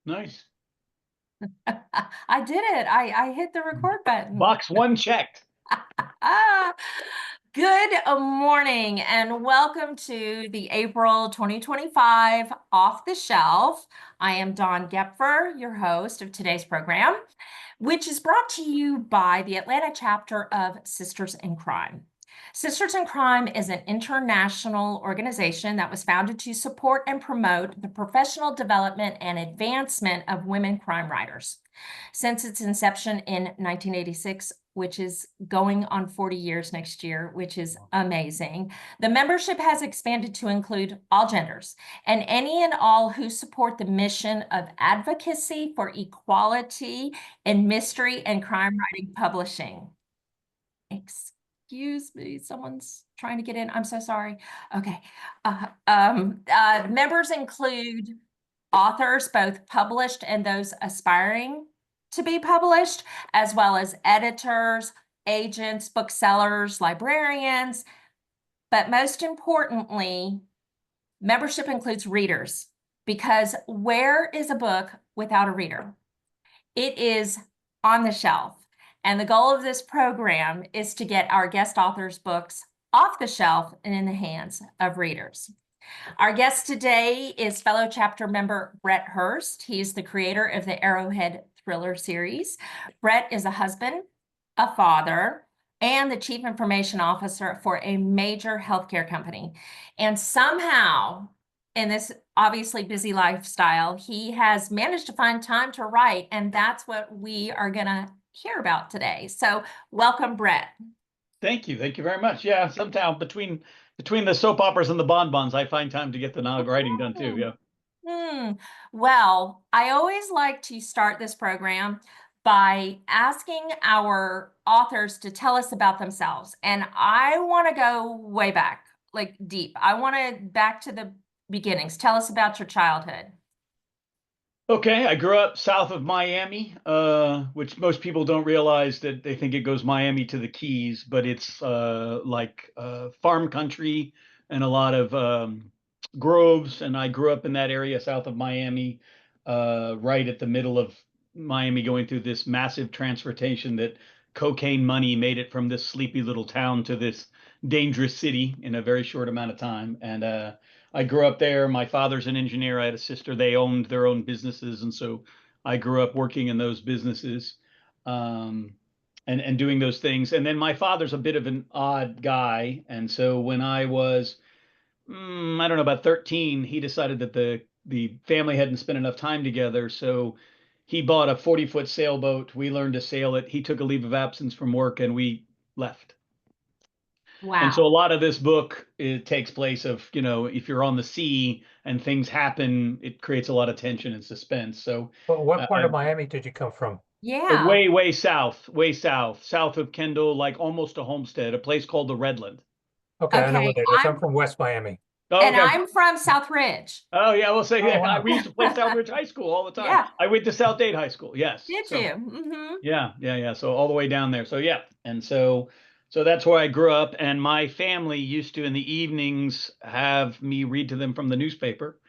Nice. I did it. I hit the record button. Box one checked. Ah, good morning and welcome to the April 2025 Off the Shelf. I am Dawn Gepfer, your host of today's program, which is brought to you by the Atlanta chapter of Sisters in Crime. Sisters in Crime is an international organization that was founded to support and promote the professional development and advancement of women crime writers. Since its inception in 1986, which is going on 40 years next year, which is amazing, the membership has expanded to include all genders and any and all who support the mission of advocacy for equality in mystery and crime writing publishing. Excuse me, someone's trying to get in. I'm so sorry. Okay. Members include authors, both published and those aspiring to be published, as well as editors, agents, booksellers, librarians. But most importantly, membership includes readers, because where is a book without a reader? It is on the shelf. And the goal of this program is to get our guest authors' books off the shelf and in the hands of readers. Our guest today is fellow chapter member Bret Hurst. He's the creator of the Arrowhead Thriller Series. Bret is a husband, a father, and the chief information officer for a major healthcare company. And somehow, in this obviously busy lifestyle, he has managed to find time to write, and that's what we are going to hear about today. So welcome, Bret. Thank you. Thank you very much. Yeah, somehow between the soap operas and the bonbons, I find time to get the nog writing done too. Yeah. Well, I always like to start this program by asking our authors to tell us about themselves. And I want to go way back, like deep. I want to back to the beginnings. Tell us about your childhood. Okay, I grew up south of Miami, which most people don't realize that they think it goes Miami to the Keys, but it's like farm country and a lot of groves. And I grew up in that area south of Miami, right at the middle of Miami, going through this massive transportation that cocaine money made it from this sleepy little town to this dangerous city in a very short amount of time. And I grew up there. My father's an engineer. I had a sister. They owned their own businesses, and so I grew up working in those businesses, um, and doing those things. And then my father's a bit of an odd guy, and so when I was, I don't know, about 13, he decided that the family hadn't spent enough time together, so he bought a 40-foot sailboat. We learned to sail it. He took a leave of absence from work, and we left. And so a Wow. lot of this book, it takes place of, if you're on the sea and things happen, it creates a lot of tension and suspense. So Well, what part I of Miami did you come from? Yeah. way south of Kendall, like almost to Homestead, a place called the Redland. Okay, I know Okay. what it is. I'm from West Miami. Oh, And okay. I'm from South Ridge. Oh yeah, we'll say Oh, yeah. wow. We used to play Southbridge High School all the time. Yeah. I went to South Dade High School. Yes. Did So you? Mm-hmm. yeah. So all the way down there. So yeah, and so that's where I grew up. And my family used to in the evenings have me read to them from the newspaper.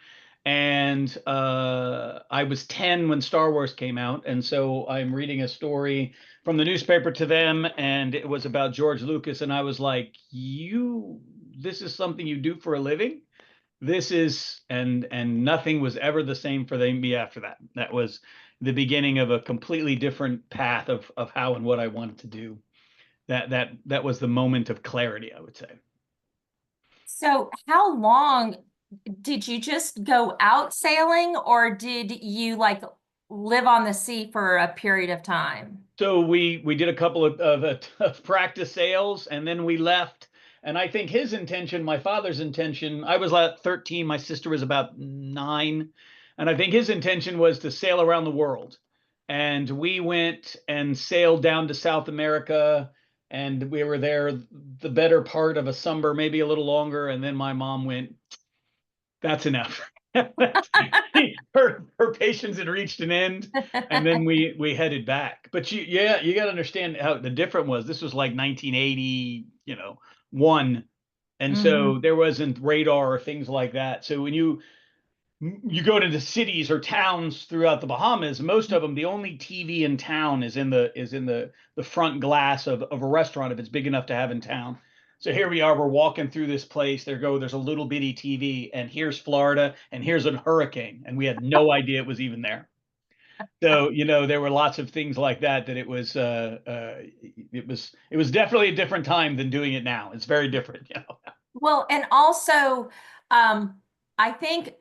And I was 10 when Star Wars came out, and so I'm reading a story from the newspaper to them, and it was about George Lucas, and I was like, this is something you do for a living? This is, and nothing was ever the same for me after that. That was the beginning of a completely different path of how and what I wanted to do. That was the moment of clarity, I would say. So how long did you just go out sailing, or did you like live on the sea for a period of time? So we did a couple of practice sales, and then we left. And I think his intention, my father's intention, I was at 13, my sister was about 9, and I think his intention was to sail around the world. And we went and sailed down to South America, and we were there the better part of a summer, maybe a little longer. And then my mom went, "That's enough." Her patience had reached an end, and then we headed back. But you got to understand how the different was. This was like 1980, one, and Mhm. so there wasn't radar or things like that. So you go to the cities or towns throughout the Bahamas, most of them, the only TV in town is in the front glass of a restaurant if it's big enough to have in town. So here we are, we're walking through this place. There's a little bitty TV, and here's Florida, and here's a hurricane, and we had no idea it was even there. So, there were lots of things like that it was definitely a different time than doing it now. It's very different. Well, and also, I think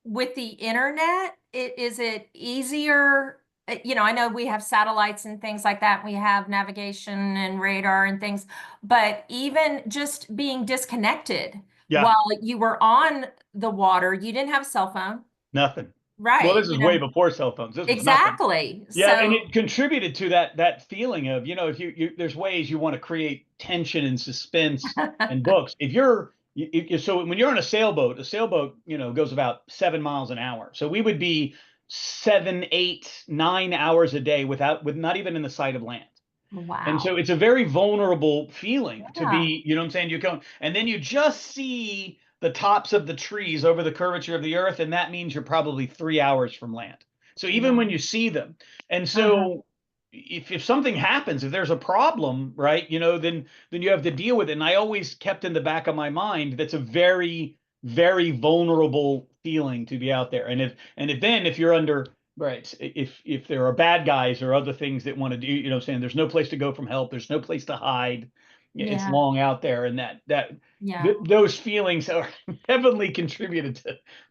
with the internet, is it easier? I know we have satellites and things like that. We have navigation and radar and things, but even just being disconnected Yeah, while you were on the water, you didn't have a cell phone, nothing. Well, right? this is way before cell phones. This was nothing. Exactly. Yeah, and So, it contributed to that feeling of, if there's ways you want to create tension and suspense in books. So when you're on a sailboat, goes about 7 miles an hour. So we would be 7, 8, 9 hours a day with not even in the sight of land. And wow. so it's a very vulnerable feeling to Yeah. be, you know what I'm saying? You go, and then you just see the tops of the trees over the curvature of the earth, and that means you're probably 3 hours from land. So even when Wow. you see them, and Uh-huh. so if something happens, if there's a problem, right, then you have to deal with it. And I always kept in the back of my mind that's a very, very vulnerable feeling to be out there. And if you're under right. If there are bad guys or other things that want to do, saying there's no place to go from help, there's no place to hide. It's Yeah. long out there, and Yeah. those feelings are heavily contributed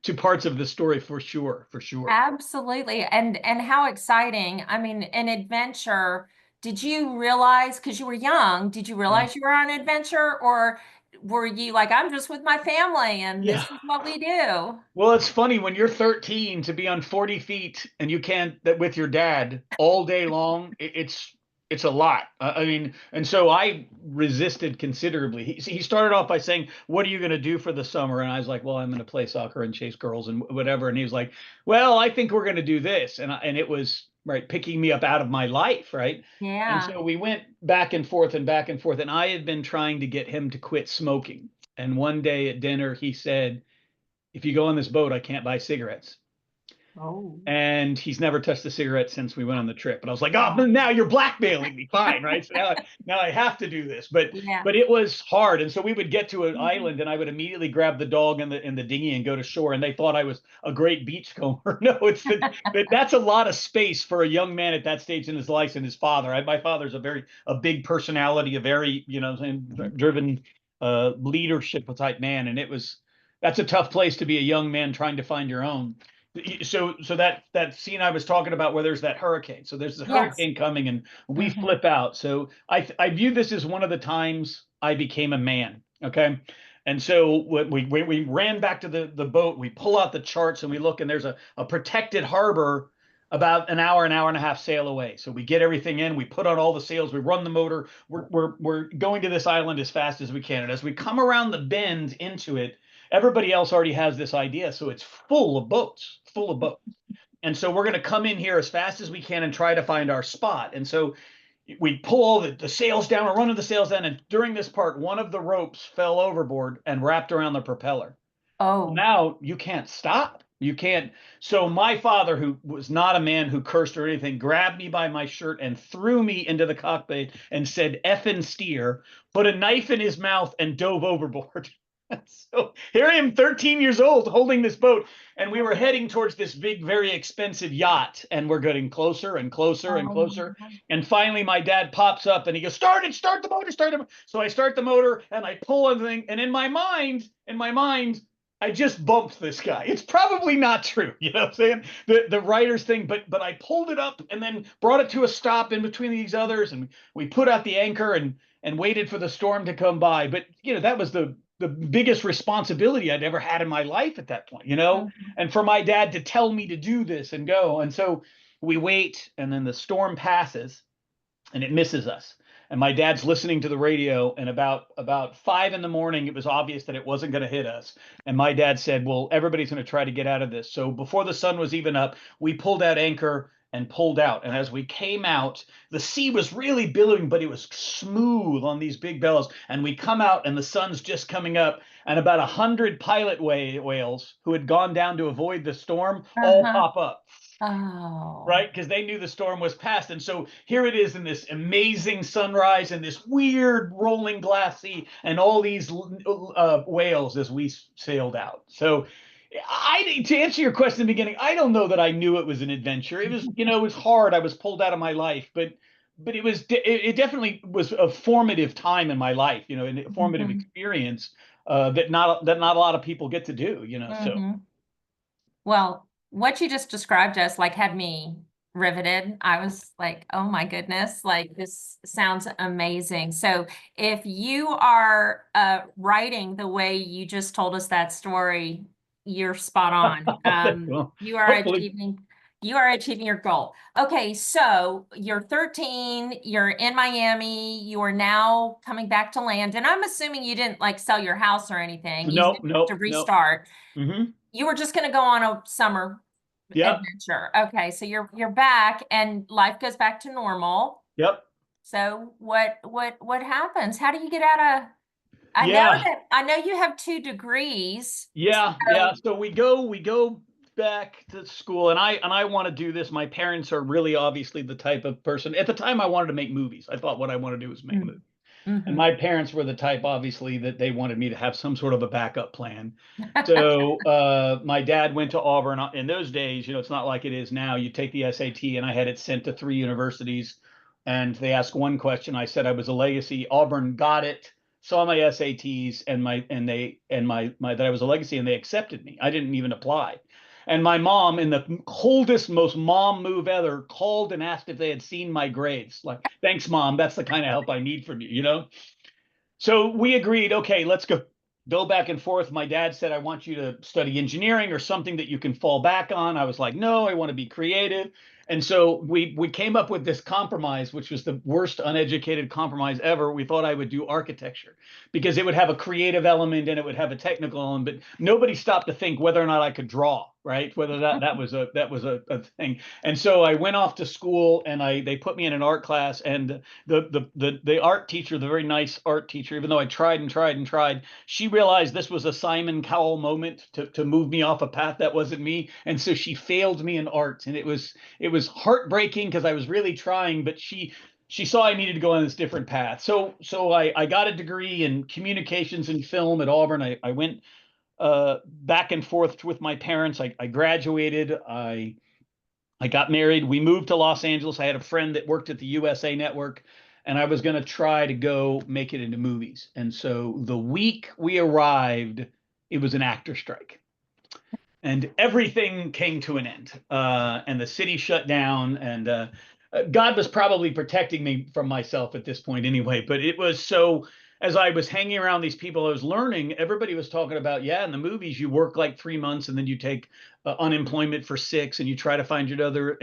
to parts of the story for sure, for sure. Absolutely. And how exciting. I mean, an adventure. Did you realize, because you were young, did you Yeah. realize you were on an adventure, or were you like, I'm just with my family and Yeah. this is what we do? Well, it's funny when you're 13 to be on 40 feet and you can't that with your dad all day long. It's a lot. I mean, and so I resisted considerably. He started off by saying, "What are you going to do for the summer?" And I was like, "Well, I'm going to play soccer and chase girls and whatever." And he was like, "Well, I think we're going to do this," and it was right picking me up out of my life, right? And Yeah. so we went back and forth and back and forth, and I had been trying to get him to quit smoking. And one day at dinner, he said, if you go on this boat, I can't buy cigarettes. Oh. And he's never touched a cigarette since we went on the trip. And I was like, oh, Oh. now you're blackmailing me. Fine, right? So now I have to do this. But Yeah. but it was hard. And so we would get to an Mhm. island and I would immediately grab the dog in the dinghy and go to shore. And they thought I was a great beachcomber. No, it's that's a lot of space for a young man at that stage in his life and his father. My father's a big personality, a very, driven leadership type man. And that's a tough place to be a young man trying to find your own. So that scene I was talking about where there's that hurricane. So there's a Yes. hurricane coming and we Hmm. flip out. So I view this as one of the times I became a man. Okay. And so when we ran back to the boat, we pull out the charts and we look, and there's a protected harbor about an hour and a half sail away. So we get everything in, we put on all the sails, we run the motor, we're going to this island as fast as we can. And as we come around the bend into it, everybody else already has this idea. So it's full of boats, full of boats. And so we're going to come in here as fast as we can and try to find our spot. And so we pull all the sails down, we're running the sails down. And during this part, one of the ropes fell overboard and wrapped around the propeller. Well, Oh. now you can't stop. You can't. So my father, who was not a man who cursed or anything, grabbed me by my shirt and threw me into the cockpit and said, "Effing steer," put a knife in his mouth and dove overboard. So here I am, 13 years old, holding this boat, and we were heading towards this big, very expensive yacht, and we're getting closer and closer and Oh closer. my And finally, my dad pops up and he goes, "Start it, start the motor, start it." So I start the motor and I pull on the thing, and in my mind, I just bumped this guy. It's probably not true, you know what I'm saying? The writer's thing, but I pulled it up and then brought it to a stop in between these others, and we put out the anchor and waited for the storm to come by. But that was the biggest responsibility I'd ever had in my life at that point. God. And for my dad to tell me to do this and go. And so we wait, and then the storm passes and it misses us. And my dad's listening to the radio, and about 5 in the morning, it was obvious that it wasn't going to hit us. And my dad said, "Well, everybody's going to try to get out of this." So before the sun was even up, we pulled out anchor and pulled out. And as we came out, the sea was really billowing, but it was smooth on these big billows. And we come out, and the sun's just coming up, and about 100 pilot whales who had gone down to avoid the storm all Uh-huh. pop up. Oh. Right, because they knew the storm was past. And so here it is in this amazing sunrise and this weird rolling glass sea and all these whales as we sailed out. So to answer your question in the beginning, I don't know that I knew it was an adventure. It was, it was hard. I was pulled out of my life, but it definitely was a formative time in my life, a formative Mhm. experience that not a lot of people get to do, so. Mhm. Well, what you just described us like had me riveted. I was like, oh my goodness, like this sounds amazing. So if you are writing the way you just told us that story, you're spot on. Well, You are hopefully. achieving your goal. Okay, so you're 13, you're in Miami, you are now coming back to land, and I'm assuming you didn't like sell your house or anything. You No, didn't have to no, no. restart. Hmm. You were just going to go on a summer Yep. adventure. Okay, so you're back and life goes back to normal. Yep. So what happens? How do you get out of Yeah. I know you have 2 degrees. Yeah. Yeah. So So we go back to school, and I want to do this. My parents are really obviously the type of person. At the time, I wanted to make movies. I thought what I want to do was make movies. And mm-hmm. my parents were the type, obviously, that they wanted me to have some sort of a backup plan. So my dad went to Auburn. In those days, it's not like it is now. You take the SAT, and I had it sent to 3 universities, and they asked one question. I said I was a legacy. Auburn got it, saw my SATs, and my that I was a legacy, and they accepted me. I didn't even apply. And my mom, in the coldest, most mom move ever, called and asked if they had seen my grades. Like, thanks, mom. That's the kind of help I need from you. So we agreed, okay, let's go back and forth. My dad said, I want you to study engineering or something that you can fall back on. I was like, no, I want to be creative. And so we came up with this compromise, which was the worst uneducated compromise ever. We thought I would do architecture because it would have a creative element and it would have a technical element, but nobody stopped to think whether or not I could draw, right? Whether that was a thing. And so I went off to school, and they put me in an art class, and the art teacher, the very nice art teacher, even though I tried and tried and tried, she realized this was a Simon Cowell moment to move me off a path that wasn't me. And so she failed me in art. And it was heartbreaking because I was really trying, but she saw I needed to go on this different path. So I got a degree in communications and film at Auburn. I went back and forth with my parents. I graduated. I got married. We moved to Los Angeles. I had a friend that worked at the USA Network, and I was going to try to go make it into movies. And so the week we arrived, it was an actor strike, and everything came to an end. And the city shut down, and God was probably protecting me from myself at this point anyway. But it was so. As I was hanging around these people, I was learning. Everybody was talking about, yeah, in the movies, you work like 3 months, and then you take unemployment for 6, and you try to find your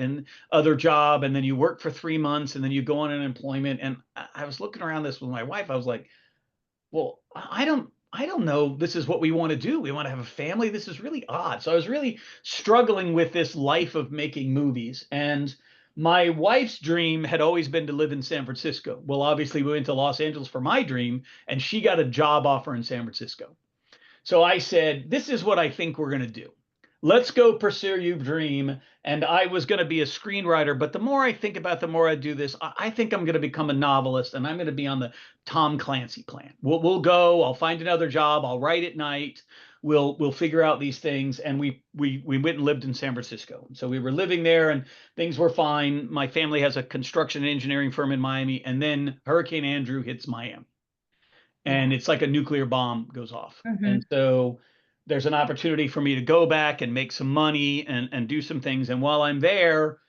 other job, and then you work for 3 months, and then you go on unemployment. And I was looking around this with my wife. I was like, well, I don't know. This is what we want to do. We want to have a family. This is really odd. So I was really struggling with this life of making movies. And my wife's dream had always been to live in San Francisco. Well, obviously, we went to Los Angeles for my dream, and she got a job offer in San Francisco. So I said, this is what I think we're going to do. Let's go pursue your dream. And I was going to be a screenwriter, but the more I think about, the more I do this, I think I'm going to become a novelist, and I'm going to be on the Tom Clancy plan. We'll go. I'll find another job. I'll write at night. We'll figure out these things. And we went and lived in San Francisco. So we were living there, and things were fine. My family has a construction and engineering firm in Miami, and then Hurricane Andrew hits Miami, Yeah. and it's like a nuclear bomb goes off. Mm-hmm. And so there's an opportunity for me to go back and make some money and do some things. And while I'm there,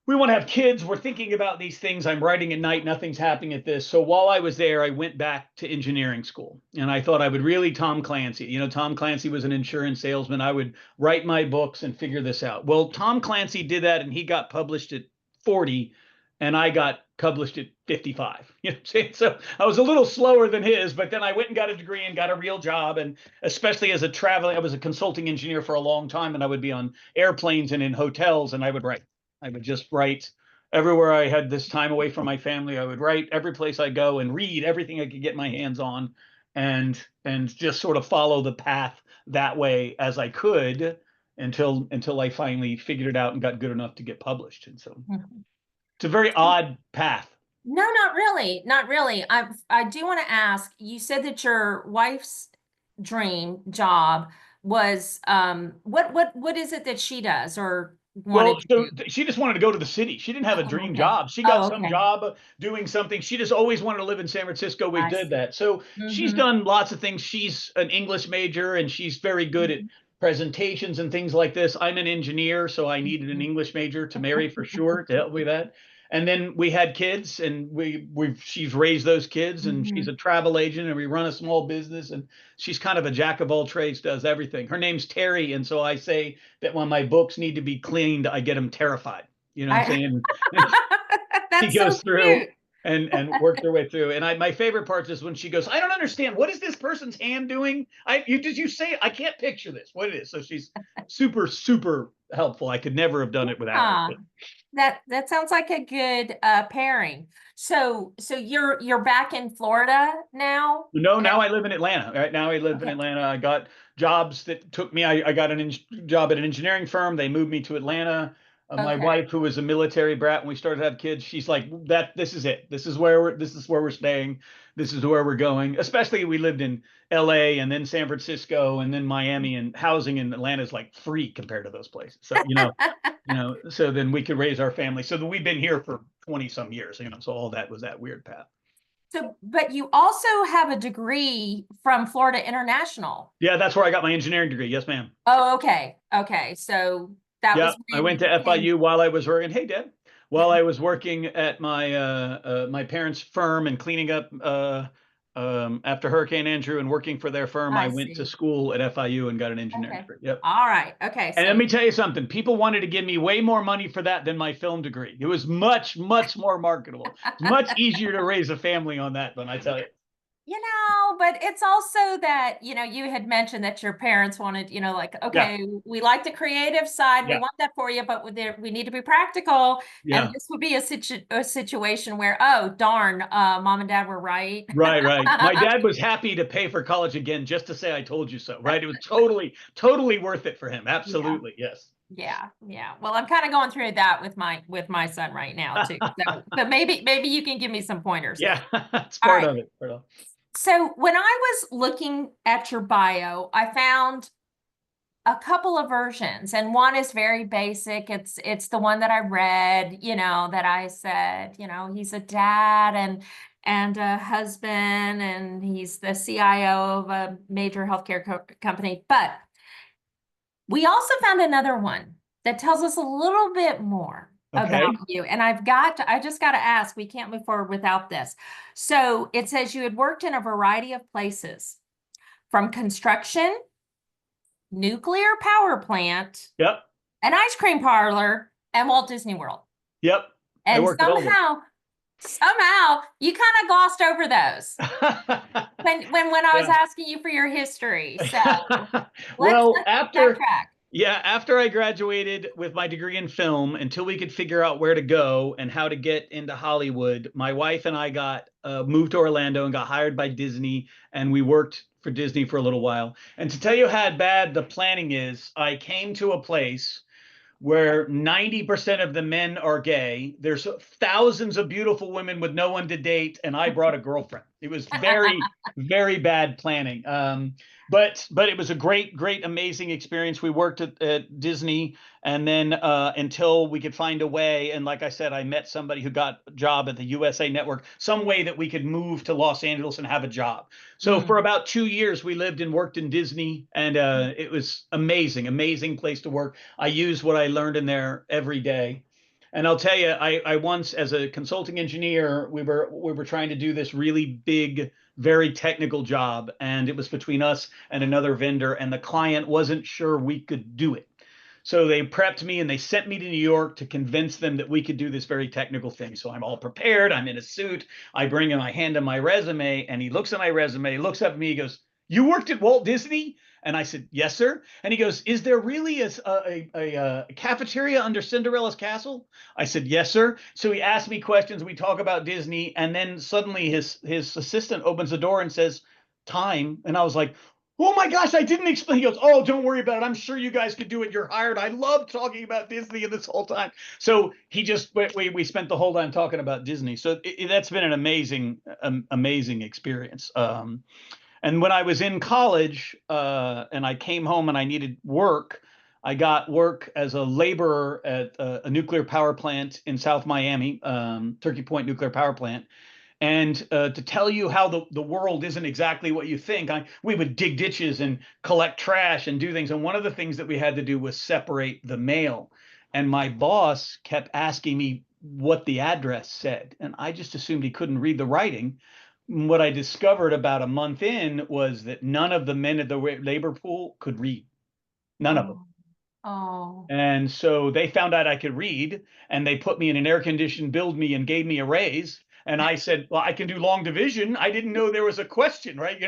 we want to have kids. We're thinking about these things. I'm writing at night. Nothing's happening at this. So while I was there, I went back to engineering school, and I thought I would really Tom Clancy. Tom Clancy was an insurance salesman. I would write my books and figure this out. Well, Tom Clancy did that, and he got published at 40, and I got published at 55. You know what I'm saying? So I was a little slower than his, but then I went and got a degree and got a real job. And especially as I was a consulting engineer for a long time, and I would be on airplanes and in hotels, and I would write. I would just write everywhere I had this time away from my family. I would write every place I go and read everything I could get my hands on, and just sort of follow the path that way as I could until I finally figured it out and got good enough to get published. And so Mhm. it's a very odd path. No, not really. Not really. I do want to ask, you said that your wife's dream job was what is it that she does or wanted Well, to so do? she just wanted to go to the city. She didn't have a Oh, dream okay. job. She got Oh, some okay. job doing something. She just always wanted to live in San Francisco. We I did see. that. So she's Mm-hmm. done lots of things. She's an English major and she's very good at presentations and things like this. I'm an engineer, so I needed an English major to marry for sure to help with that. And then we had kids, and she's raised those kids, and Mm-hmm. she's a travel agent, and we run a small business, and she's kind of a jack of all trades, does everything. Her name's Terry, and so I say that when my books need to be cleaned, I get them terrified. You know what I'm I saying? And she That's so goes through cute. and works her way through. And my favorite part is when she goes, I don't understand. What is this person's hand doing? Did you say I can't picture this? What it is? So she's super, super helpful. I could never have done it without her. Huh. That sounds like a good pairing. So you're back in Florida now? No, And now I live in Atlanta. Right now I live in okay. Atlanta. I got jobs that took me. I got job at an engineering firm. They moved me to Atlanta. My Okay. wife, who was a military brat when we started to have kids, she's like, "That this is it. This is where we're staying. This is where we're going." Especially we lived in L.A. and then San Francisco and then Miami, and housing in Atlanta is like free compared to those places. So so then we could raise our family. So then we've been here for 20 some years. So all that was that weird path. So, but you also have a degree from Florida International. Yeah, that's where I got my engineering degree. Yes, ma'am. Oh, okay. Okay. So that Yeah, was I when went you to came. FIU while I was working. Hey, Deb. While I was working at my parents' firm and cleaning up after Hurricane Andrew and working for their firm, I I went to see. school at FIU and got an engineering Okay. degree. Yep. All right. Okay. And let So me tell you something. People wanted to give me way more money for that than my film degree. It was much, much more marketable. It's much easier to raise a family on that than I tell you. but it's also that, you had mentioned that your parents wanted, like, Yeah, okay, we like the creative side, we yeah, want that for you, but we need to be practical. And yeah. this would be a situation where, oh, darn, mom and dad were right. Right, right. My dad was happy to pay for college again just to say I told you so, right? It was totally, totally worth it for him. Yeah. Absolutely, yes. Yeah, yeah. Well, I'm kind of going through that with my son right now too. But maybe you can give me some pointers. Yeah, that's All part right. of it. Part of So when I was looking at your bio, I found a couple of versions, and one is very basic. It's the one that I read, that I said, he's a dad and a husband, and he's the CIO of a major healthcare company. But we also found another one that tells us a little bit more about Okay. you. And I just got to ask, we can't move forward without this. So it says you had worked in a variety of places, from construction, nuclear power plant, Yep. an ice cream parlor, and Walt Disney World. Yep. I And worked at all of somehow you kind of glossed over those them. when I was Yeah. asking you for your history. So Well, let's backtrack. after I graduated with my degree in film, until we could figure out where to go and how to get into Hollywood, my wife and I got moved to Orlando and got hired by Disney, and we worked for Disney for a little while. And to tell you how bad the planning is, I came to a place where 90% of the men are gay. There's thousands of beautiful women with no one to date, and I brought a girlfriend. It was very, very bad planning. But it was a great, great, amazing experience. We worked at Disney, and then until we could find a way. And like I said, I met somebody who got a job at the USA Network, some way that we could move to Los Angeles and have a job. So for about 2 years, we lived and worked in Disney, and it was amazing, amazing place to work. I use what I learned in there every day. And I'll tell you, I once, as a consulting engineer, we were trying to do this really big, very technical job, and it was between us and another vendor, and the client wasn't sure we could do it. So they prepped me and they sent me to New York to convince them that we could do this very technical thing. So I'm all prepared. I'm in a suit. I bring him, I hand him my resume, and he looks at my resume, looks up at me, he goes, you worked at Walt Disney? And I said, yes, sir. And he goes, is there really a cafeteria under Cinderella's castle? I said, yes, sir. So he asked me questions. We talk about Disney. And then suddenly his assistant opens the door and says, time. And I was like, oh my gosh, I didn't explain. He goes, oh, don't worry about it. I'm sure you guys could do it. You're hired. I love talking about Disney this whole time. So he just, we spent the whole time talking about Disney. So that's been an amazing experience. And when I was in college and I came home and I needed work, I got work as a laborer at a nuclear power plant in South Miami, Turkey Point Nuclear Power Plant. And to tell you how the world isn't exactly what you think, we would dig ditches and collect trash and do things. And one of the things that we had to do was separate the mail. And my boss kept asking me what the address said. And I just assumed he couldn't read the writing. What I discovered about a month in was that none of the men at the labor pool could read. None of them. Oh. And so they found out I could read, and they put me in an air-conditioned building and gave me a raise. And I said, well, I can do long division. I didn't know there was a question, right?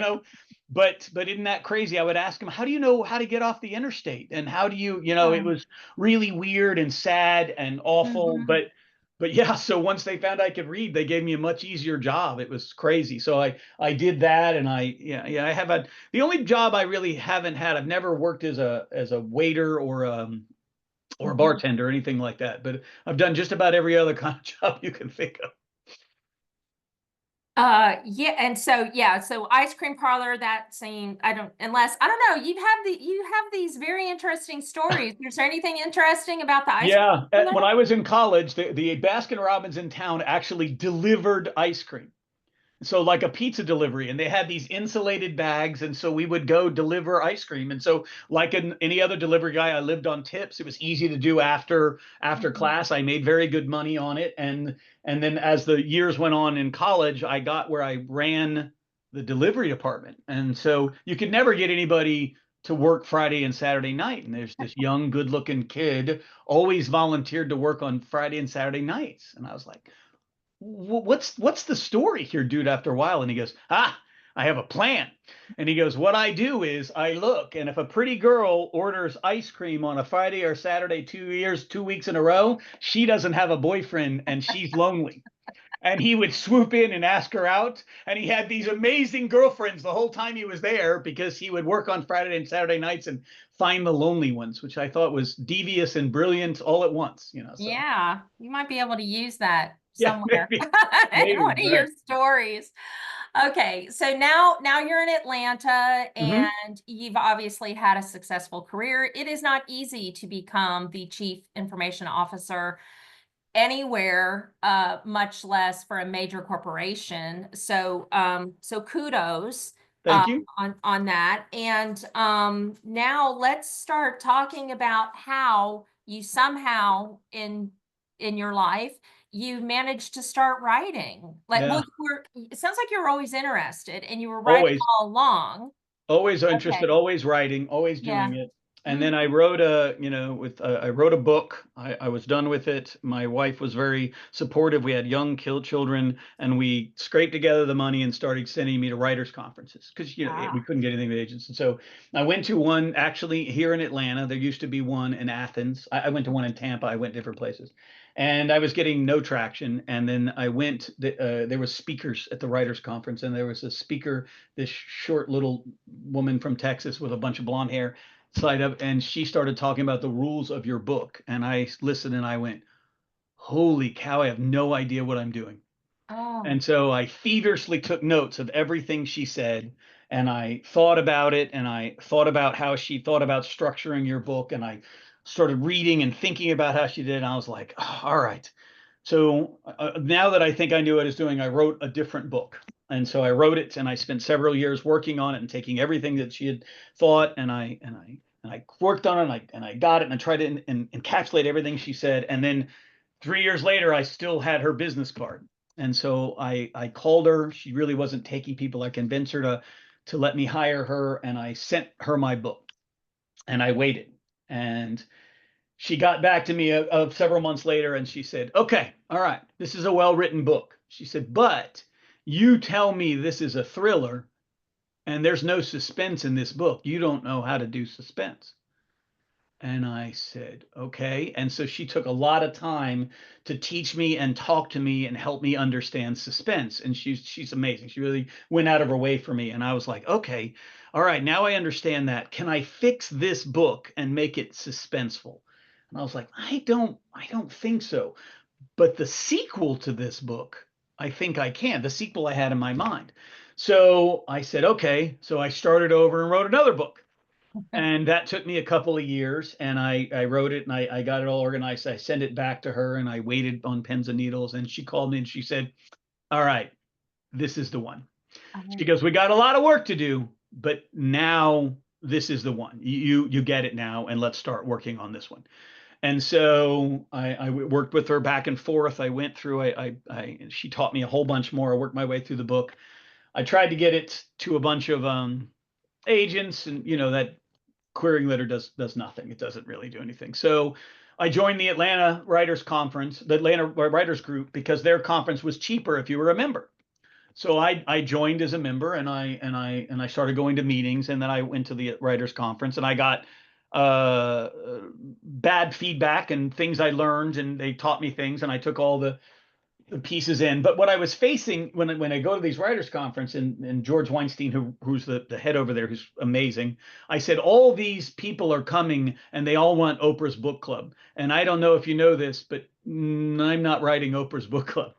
But isn't that crazy? I would ask him, how do you know how to get off the interstate? And how do you, it was really weird and sad and awful. Mm-hmm. But yeah, so once they found I could read, they gave me a much easier job. It was crazy. So I did that, and I have had the only job I really haven't had. I've never worked as a waiter or a bartender or anything like that. But I've done just about every other kind of job you can think of. Yeah, and so ice cream parlor, that scene, I don't know, you have these very interesting stories. Is there anything interesting about the ice Yeah, cream? when I was in college, the Baskin Robbins in town actually delivered ice cream. So like a pizza delivery, and they had these insulated bags, and so we would go deliver ice cream. And so like any other delivery guy, I lived on tips. It was easy to do after class. I made very good money on it. And then as the years went on in college, I got where I ran the delivery department. And so you could never get anybody to work Friday and Saturday night. And there's this young, good-looking kid always volunteered to work on Friday and Saturday nights. And I was like, what's the story here, dude, after a while? And he goes, I have a plan. And he goes, what I do is I look, and if a pretty girl orders ice cream on a Friday or Saturday 2 weeks in a row, she doesn't have a boyfriend and she's lonely. And he would swoop in and ask her out. And he had these amazing girlfriends the whole time he was there, because he would work on Friday and Saturday nights and find the lonely ones, which I thought was devious and brilliant all at once. So. Yeah, you might be able to use that Yeah, somewhere maybe, in one of your stories. Okay, so now you're in Atlanta, and you've obviously had a successful career. It is not easy to become the chief information officer anywhere, much less for a major corporation. So kudos Thank you. on that. And now let's start talking about how you somehow in your life you managed to start writing. Like, well, it sounds like you were always interested, and you were writing all along. Always interested, always writing, always doing it. And then I wrote I wrote a book. I was done with it. My wife was very supportive. We had young children, and we scraped together the money and started sending me to writers' conferences, because we couldn't get anything with agents. And so I went to one actually here in Atlanta. There used to be one in Athens. I went to one in Tampa. I went different places, and I was getting no traction. And then I went. There was speakers at the writers' conference, and there was a speaker, this short little woman from Texas with a bunch of blonde hair, side up, and she started talking about the rules of your book. And I listened and I went, holy cow, I have no idea what I'm doing. And so I feverishly took notes of everything she said, and I thought about it, and I thought about how she thought about structuring your book, and I started reading and thinking about how she did, and I was like, oh, all right. So now that I think I knew what I was doing, I wrote a different book. And so I wrote it, and I spent several years working on it and taking everything that she had thought, and I worked on it, and I got it, and I tried to encapsulate everything she said. And then 3 years later, I still had her business card. And so I called her. She really wasn't taking people. I convinced her to let me hire her, and I sent her my book, and I waited. And she got back to me several months later, and she said, okay, all right, this is a well-written book. She said, but you tell me this is a thriller, and there's no suspense in this book. You don't know how to do suspense." And I said, "Okay." And so she took a lot of time to teach me and talk to me and help me understand suspense. And she's amazing. She really went out of her way for me. And I was like, "Okay, all right, now I understand that. Can I fix this book and make it suspenseful?" And I was like, I don't think so. But the sequel to this book, I think I can. The sequel I had in my mind. So I said, "Okay." So I started over and wrote another book, and that took me a couple of years, and I wrote it, and I got it all organized. I sent it back to her, and I waited on pins and needles, and she called me and she said, "All right, this is the one." She Oh, goes, "We got a lot of work to do, but now this is the one. You get it now, and let's start working on this one." And so I worked with her back and forth. I went through. She taught me a whole bunch more. I worked my way through the book. I tried to get it to a bunch of agents, and that querying letter does nothing. It doesn't really do anything. So I joined the Atlanta Writers Conference, the Atlanta Writers Group, because their conference was cheaper if you were a member. So I joined as a member, and I started going to meetings, and then I went to the Writers Conference, and I got uh, bad feedback and things I learned, and they taught me things, and I took all the pieces in. But what I was facing when I go to these writers conference, and George Weinstein, who's the head over there, who's amazing, I said, all these people are coming and they all want Oprah's book club. And I don't know if you know this, but I'm not writing Oprah's book club.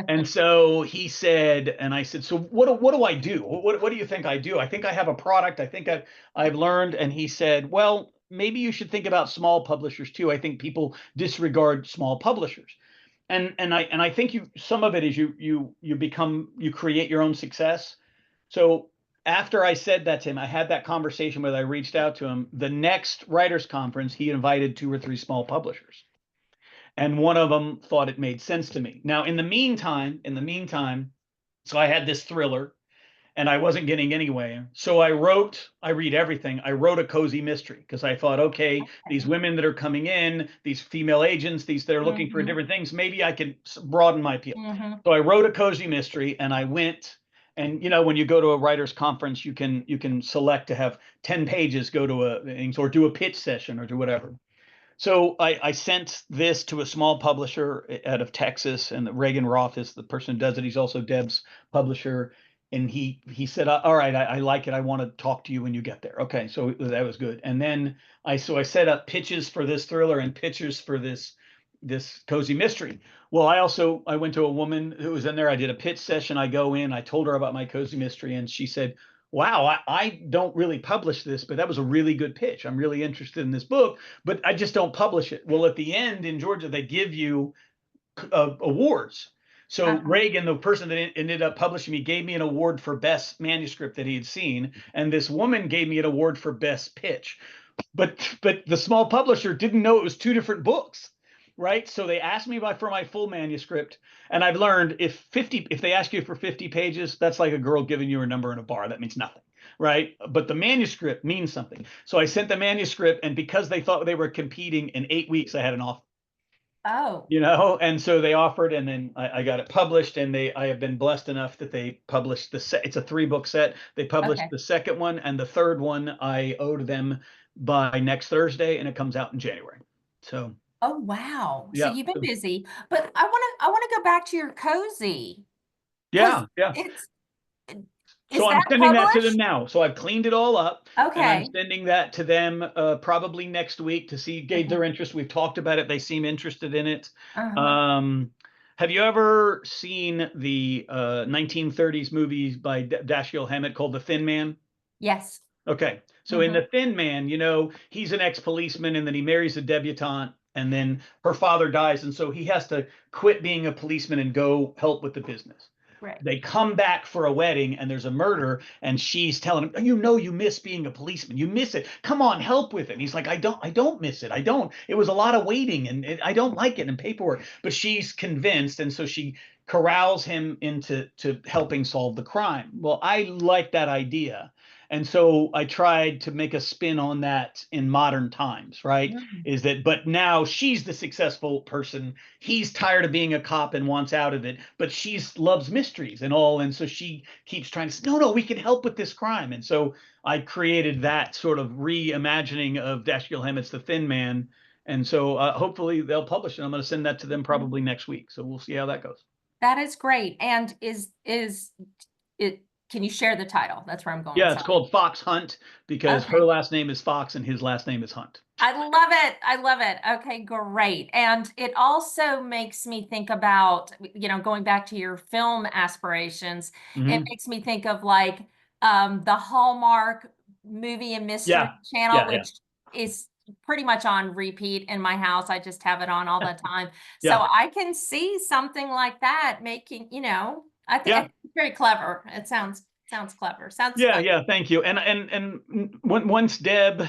And so he said, and I said, "So what do I do? What do you think I do? I think I have a product. I think I've learned." And he said, "Well, maybe you should think about small publishers too. I think people disregard small publishers." And I think some of it is you create your own success. So after I said that to him, I had that conversation where I reached out to him. The next writers conference, he invited 2 or 3 small publishers, and one of them thought it made sense to me. Now, in the meantime, so I had this thriller, and I wasn't getting anywhere. So I read everything. I wrote a cozy mystery because I thought, okay, these okay. women that are coming in, these female agents, they're looking for Mm-hmm. different things. Maybe I could broaden my appeal. Mm-hmm. So I wrote a cozy mystery, and I went. And when you go to a writers conference, you can select to have 10 pages go to or do a pitch session or do whatever. So I sent this to a small publisher out of Texas, and Reagan Roth is the person who does it. He's also Deb's publisher, and he said, "All right, I like it. I want to talk to you when you get there." Okay, so that was good. And then I set up pitches for this thriller and pitches for this cozy mystery. Well, I went to a woman who was in there. I did a pitch session. I go in. I told her about my cozy mystery, and she said, "Wow, I don't really publish this, but that was a really good pitch. I'm really interested in this book, but I just don't publish it." Well, at the end in Georgia, they give you awards. So Uh-huh. Reagan, the person that ended up publishing me, gave me an award for best manuscript that he had seen, and this woman gave me an award for best pitch. But the small publisher didn't know it was 2 different books, right? So they asked me for my full manuscript, and I've learned if they ask you for 50 pages, that's like a girl giving you her number in a bar. That means nothing, right? But the manuscript means something. So I sent the manuscript, and because they thought they were competing, in 8 weeks I had an offer. Oh, And so they offered, and then I got it published, and I have been blessed enough that they published the set. It's a 3-book set. They published okay. the second one, and the third one I owed them by next Thursday, and it comes out in January. So Oh, wow. So yeah, you've been busy, but I want to go back to your cozy because yeah, yeah. it's So is I'm that sending that to them published? now. So I've cleaned it all up, and I'm Okay. sending that to them probably next week to gauge Okay. their interest. We've talked about it. They seem interested in it. Uh-huh. Um, have you ever seen the 1930s movie by Dashiell Hammett called The Thin Man? Yes. Okay. So in Mm-hmm. The Thin Man, he's an ex-policeman, and then he marries a debutante, and then her father dies. And so he has to quit being a policeman and go help with the business. Right. They come back for a wedding, and there's a murder, and she's telling him, you miss being a policeman. You miss it. Come on, help with it. And he's like, I don't miss it. I don't. It was a lot of waiting, and I don't like it, and paperwork. But she's convinced, and so she corrals him into helping solve the crime. Well, I like that idea. And so I tried to make a spin on that in modern times, right? Mm. Is that, but now she's the successful person. He's tired of being a cop and wants out of it, but she's loves mysteries and all. And so she keeps trying to say, no, we can help with this crime. And so I created that sort of reimagining of Dashiell Hammett's The Thin Man. And so hopefully they'll publish it. I'm going to send that to them probably next week. So we'll see how that goes. That is great. And is it, can you share the title? That's where I'm going. Yeah, it's Sorry. called Fox Hunt because her Okay. last name is Fox and his last name is Hunt. I love it. I love it. Okay, great. And it also makes me think about, going back to your film aspirations, it Mhm. makes me think of like the Hallmark movie and mystery Yeah, channel, yeah, yeah, which is pretty much on repeat in my house. I just have it on all the time. So yeah, I can see something like that making, I think yeah, it's very clever. It sounds clever. Sounds yeah, fun. yeah. Thank you. And once Deb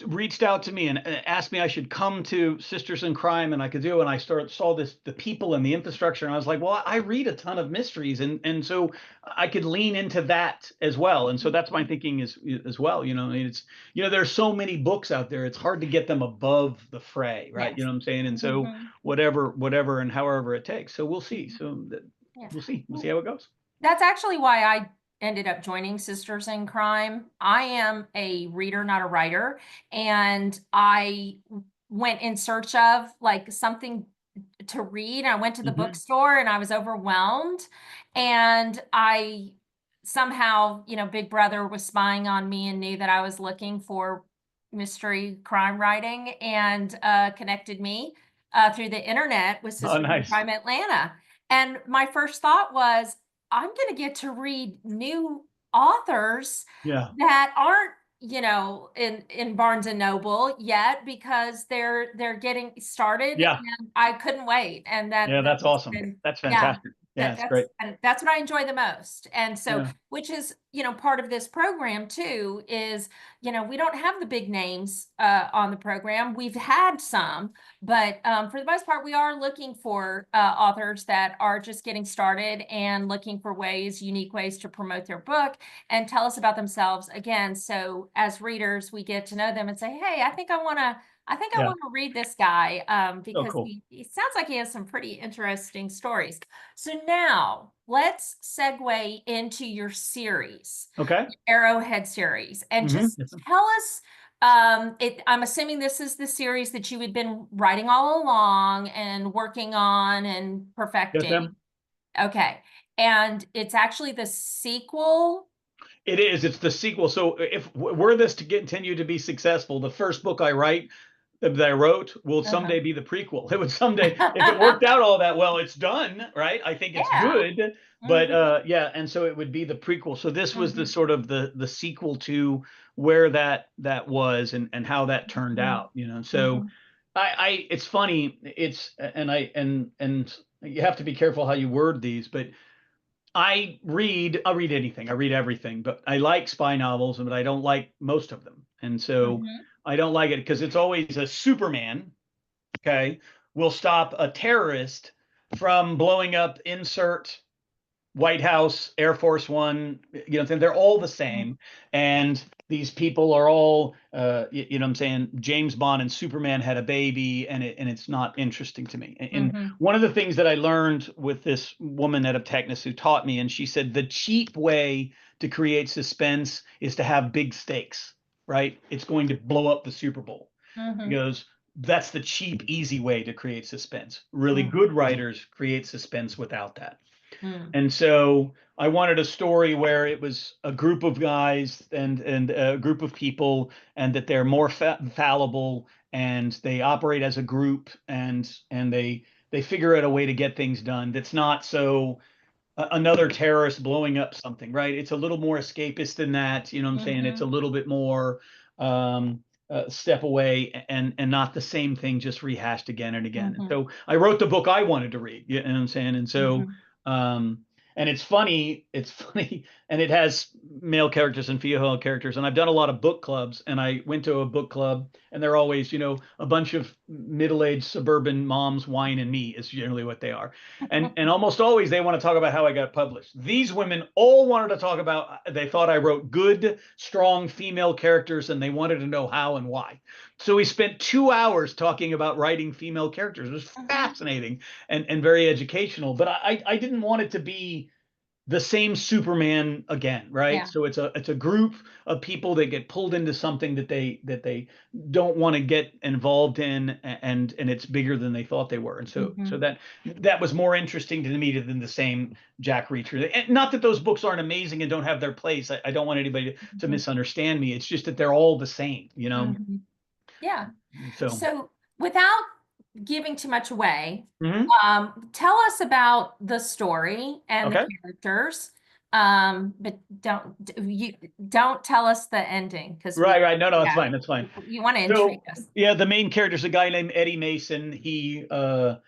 reached out to me and asked me I should come to Sisters in Crime and I could do, and I saw the people and the infrastructure, and I was like, well, I read a ton of mysteries, and so I could lean into that as well. And so that's my thinking is as well. I mean, it's there's so many books out there, it's hard to get them above the fray, right? You Yes. know what I'm saying? And so Mhm. whatever and however it takes. So we'll see. Mhm. So Yeah. we'll see how it goes. That's actually why I ended up joining Sisters in Crime. I am a reader, not a writer, and I went in search of like something to read. I went to the Hmm. bookstore and I was overwhelmed, and I somehow, Big Brother was spying on me and knew that I was looking for mystery crime writing and connected me through the internet with Oh, Sisters in nice. Crime Atlanta. And my first thought was, I'm going to get to read new authors Yeah, that aren't, in Barnes and Noble yet because they're getting started, yeah, and I couldn't wait. And yeah. that That's has awesome. been, That's yeah, fantastic. Yeah, it's great. that's what I enjoy the most. And so, Yeah. which is, part of this program too, is, we don't have the big names on the program. We've had some, but for the most part, we are looking for authors that are just getting started and looking for unique ways to promote their book and tell us about themselves again. So as readers, we get to know them and say, hey, I Yeah. want to read this guy Oh, because cool. he sounds like he has some pretty interesting stories. So now let's segue into your series, Okay. Arrowhead series, and just Hmm. tell us. I'm assuming this is the series that you had been writing all along and working on and Yes, perfecting. ma'am. Okay. And it's actually the sequel. It is. It's the sequel. So if were this to continue to be successful, the first book that I wrote will Uh-huh. someday be the prequel. It would someday, if it worked out all that well, it's done, right? I think it's Yeah. good, but Hmm. yeah, and so it would be the prequel. So this was the Hmm. sort of the sequel to where that was and how that turned Hmm. out, So Hmm. it's funny. It's and you have to be careful how you word these, but I'll read anything. I read everything, but I like spy novels, but I don't like most of them. And so Hmm. I don't like it because it's always a Superman, okay, will stop a terrorist from blowing up insert White House, Air Force One, they're all the same. And these people are all, what I'm saying, James Bond and Superman had a baby, and it's not interesting to me. And Hmm. one of the things that I learned with this woman at Technis who taught me, and she said the cheap way to create suspense is to have big stakes, right? It's going to blow up the Super Bowl. He Hmm. goes, that's the cheap, easy way to create suspense. Really Hmm. good writers create suspense without that. Hmm. And so I wanted a story where it was a group of guys and a group of people, and that they're more fallible and they operate as a group and they figure out a way to get things done. That's not so another terrorist blowing up something, right? It's a little more escapist than that. You know what I'm saying? It's a Hmm. little bit more step away and not the same thing just rehashed again and again. And Hmm. so I wrote the book I wanted to read. You know what I'm saying? And so Hmm. um, And it's funny, and it has male characters and female characters. And I've done a lot of book clubs, and I went to a book club, and they're always, a bunch of middle-aged suburban moms whining me is generally what they are. And almost always they want to talk about how I got published. These women all wanted to talk about, they thought I wrote good, strong female characters, and they wanted to know how and why. So we spent 2 hours talking about writing female characters. It was fascinating and very educational. But I didn't want it to be the same Superman again, right? Yeah. So it's a group of people that get pulled into something that they don't want to get involved in, and it's bigger than they thought they were. And so that was more interesting to me than the same Jack Reacher. And not that those books aren't amazing and don't have their place. I don't want anybody to misunderstand me. It's just that they're all the same, Yeah. So So without giving too much away, mhm. Tell us about the story and the Okay. characters. But don't tell us the ending because Right. No, that's fine. That's fine. You want to So intrigue us. yeah, the main character is a guy named Eddie Mason. He was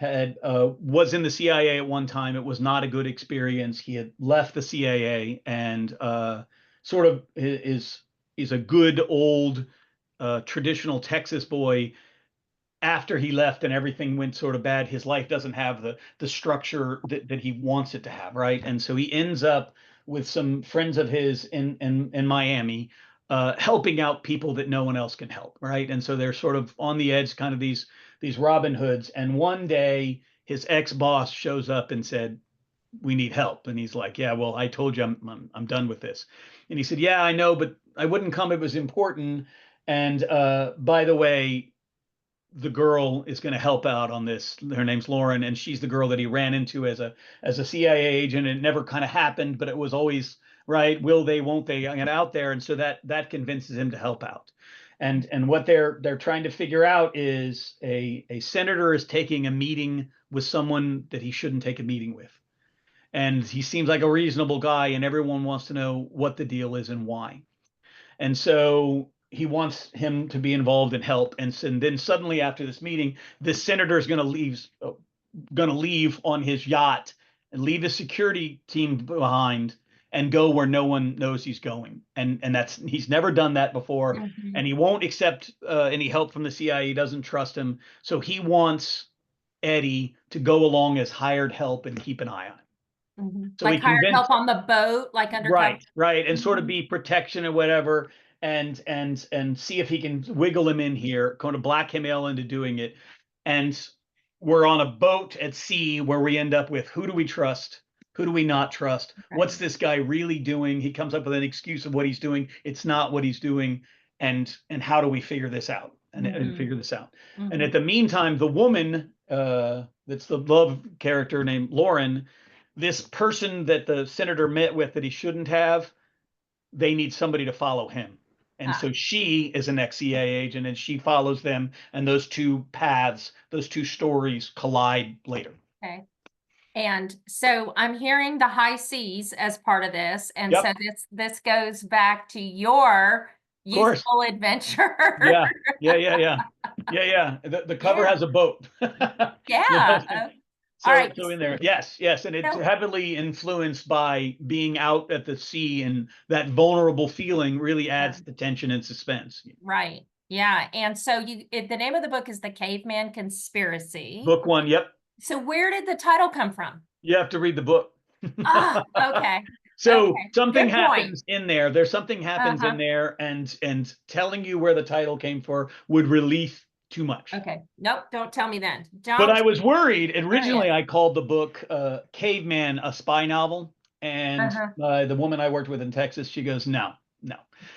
in the CIA at one time. It was not a good experience. He had left the CIA and sort of is a good old traditional Texas boy. After he left and everything went sort of bad, his life doesn't have the structure that he wants it to have, right? And so he ends up with some friends of his in Miami, helping out people that no one else can help, right? And so they're sort of on the edge, kind of these Robin Hoods. And one day his ex-boss shows up and said, "We need help." And he's like, "Yeah, well, I told you I'm done with this." And he said, "Yeah, I know, but I wouldn't come. It was important. And by the way, the girl is going to help out on this. Her name's Lauren, and she's the girl that he ran into as a CIA agent. It never kind of happened, but it was always right. Will they? Won't they? Get out there, and so that convinces him to help out. And what they're trying to figure out is a senator is taking a meeting with someone that he shouldn't take a meeting with, and he seems like a reasonable guy, and everyone wants to know what the deal is and why. And so he wants him to be involved and help. And then suddenly after this meeting, this senator is going to leave on his yacht and leave his security team behind and go where no one knows he's going. And he's never done that before. And he won't accept any help from the CIA. He doesn't trust him. So he wants Eddie to go along as hired help and keep an eye on him. So like hired help on the boat, like undercover. Right, and sort of be protection or whatever, and see if he can wiggle him in here, kind of blackmail into doing it. And we're on a boat at sea where we end up with, who do we trust? Who do we not trust? Okay. What's this guy really doing? He comes up with an excuse of what he's doing. It's not what he's doing. And how do we figure this out? And figure this out. And at the meantime, the woman, that's the love character named Lauren, this person that the senator met with that he shouldn't have, they need somebody to follow him. And so she is an ex-CIA agent, and she follows them, and those two paths, those two stories collide later. Okay. And so I'm hearing the high seas as part of this. And Yep. so this goes back to your youthful adventure. Yeah. The cover has a boat. Yeah. So, all right. so in there, yes, and it's heavily influenced by being out at the sea, and that vulnerable feeling really adds the tension and suspense. Right. Yeah. And so the name of the book is The Caveman Conspiracy. Book one. Yep. So where did the title come from? You have to read the book. Okay. So okay. something Good happens in there. There's something happens in there, and telling you where the title came from would release too much. Okay. Nope. Don't tell me then. But I was worried. Originally, I called the book Caveman, a spy novel. And the woman I worked with in Texas, she goes, no,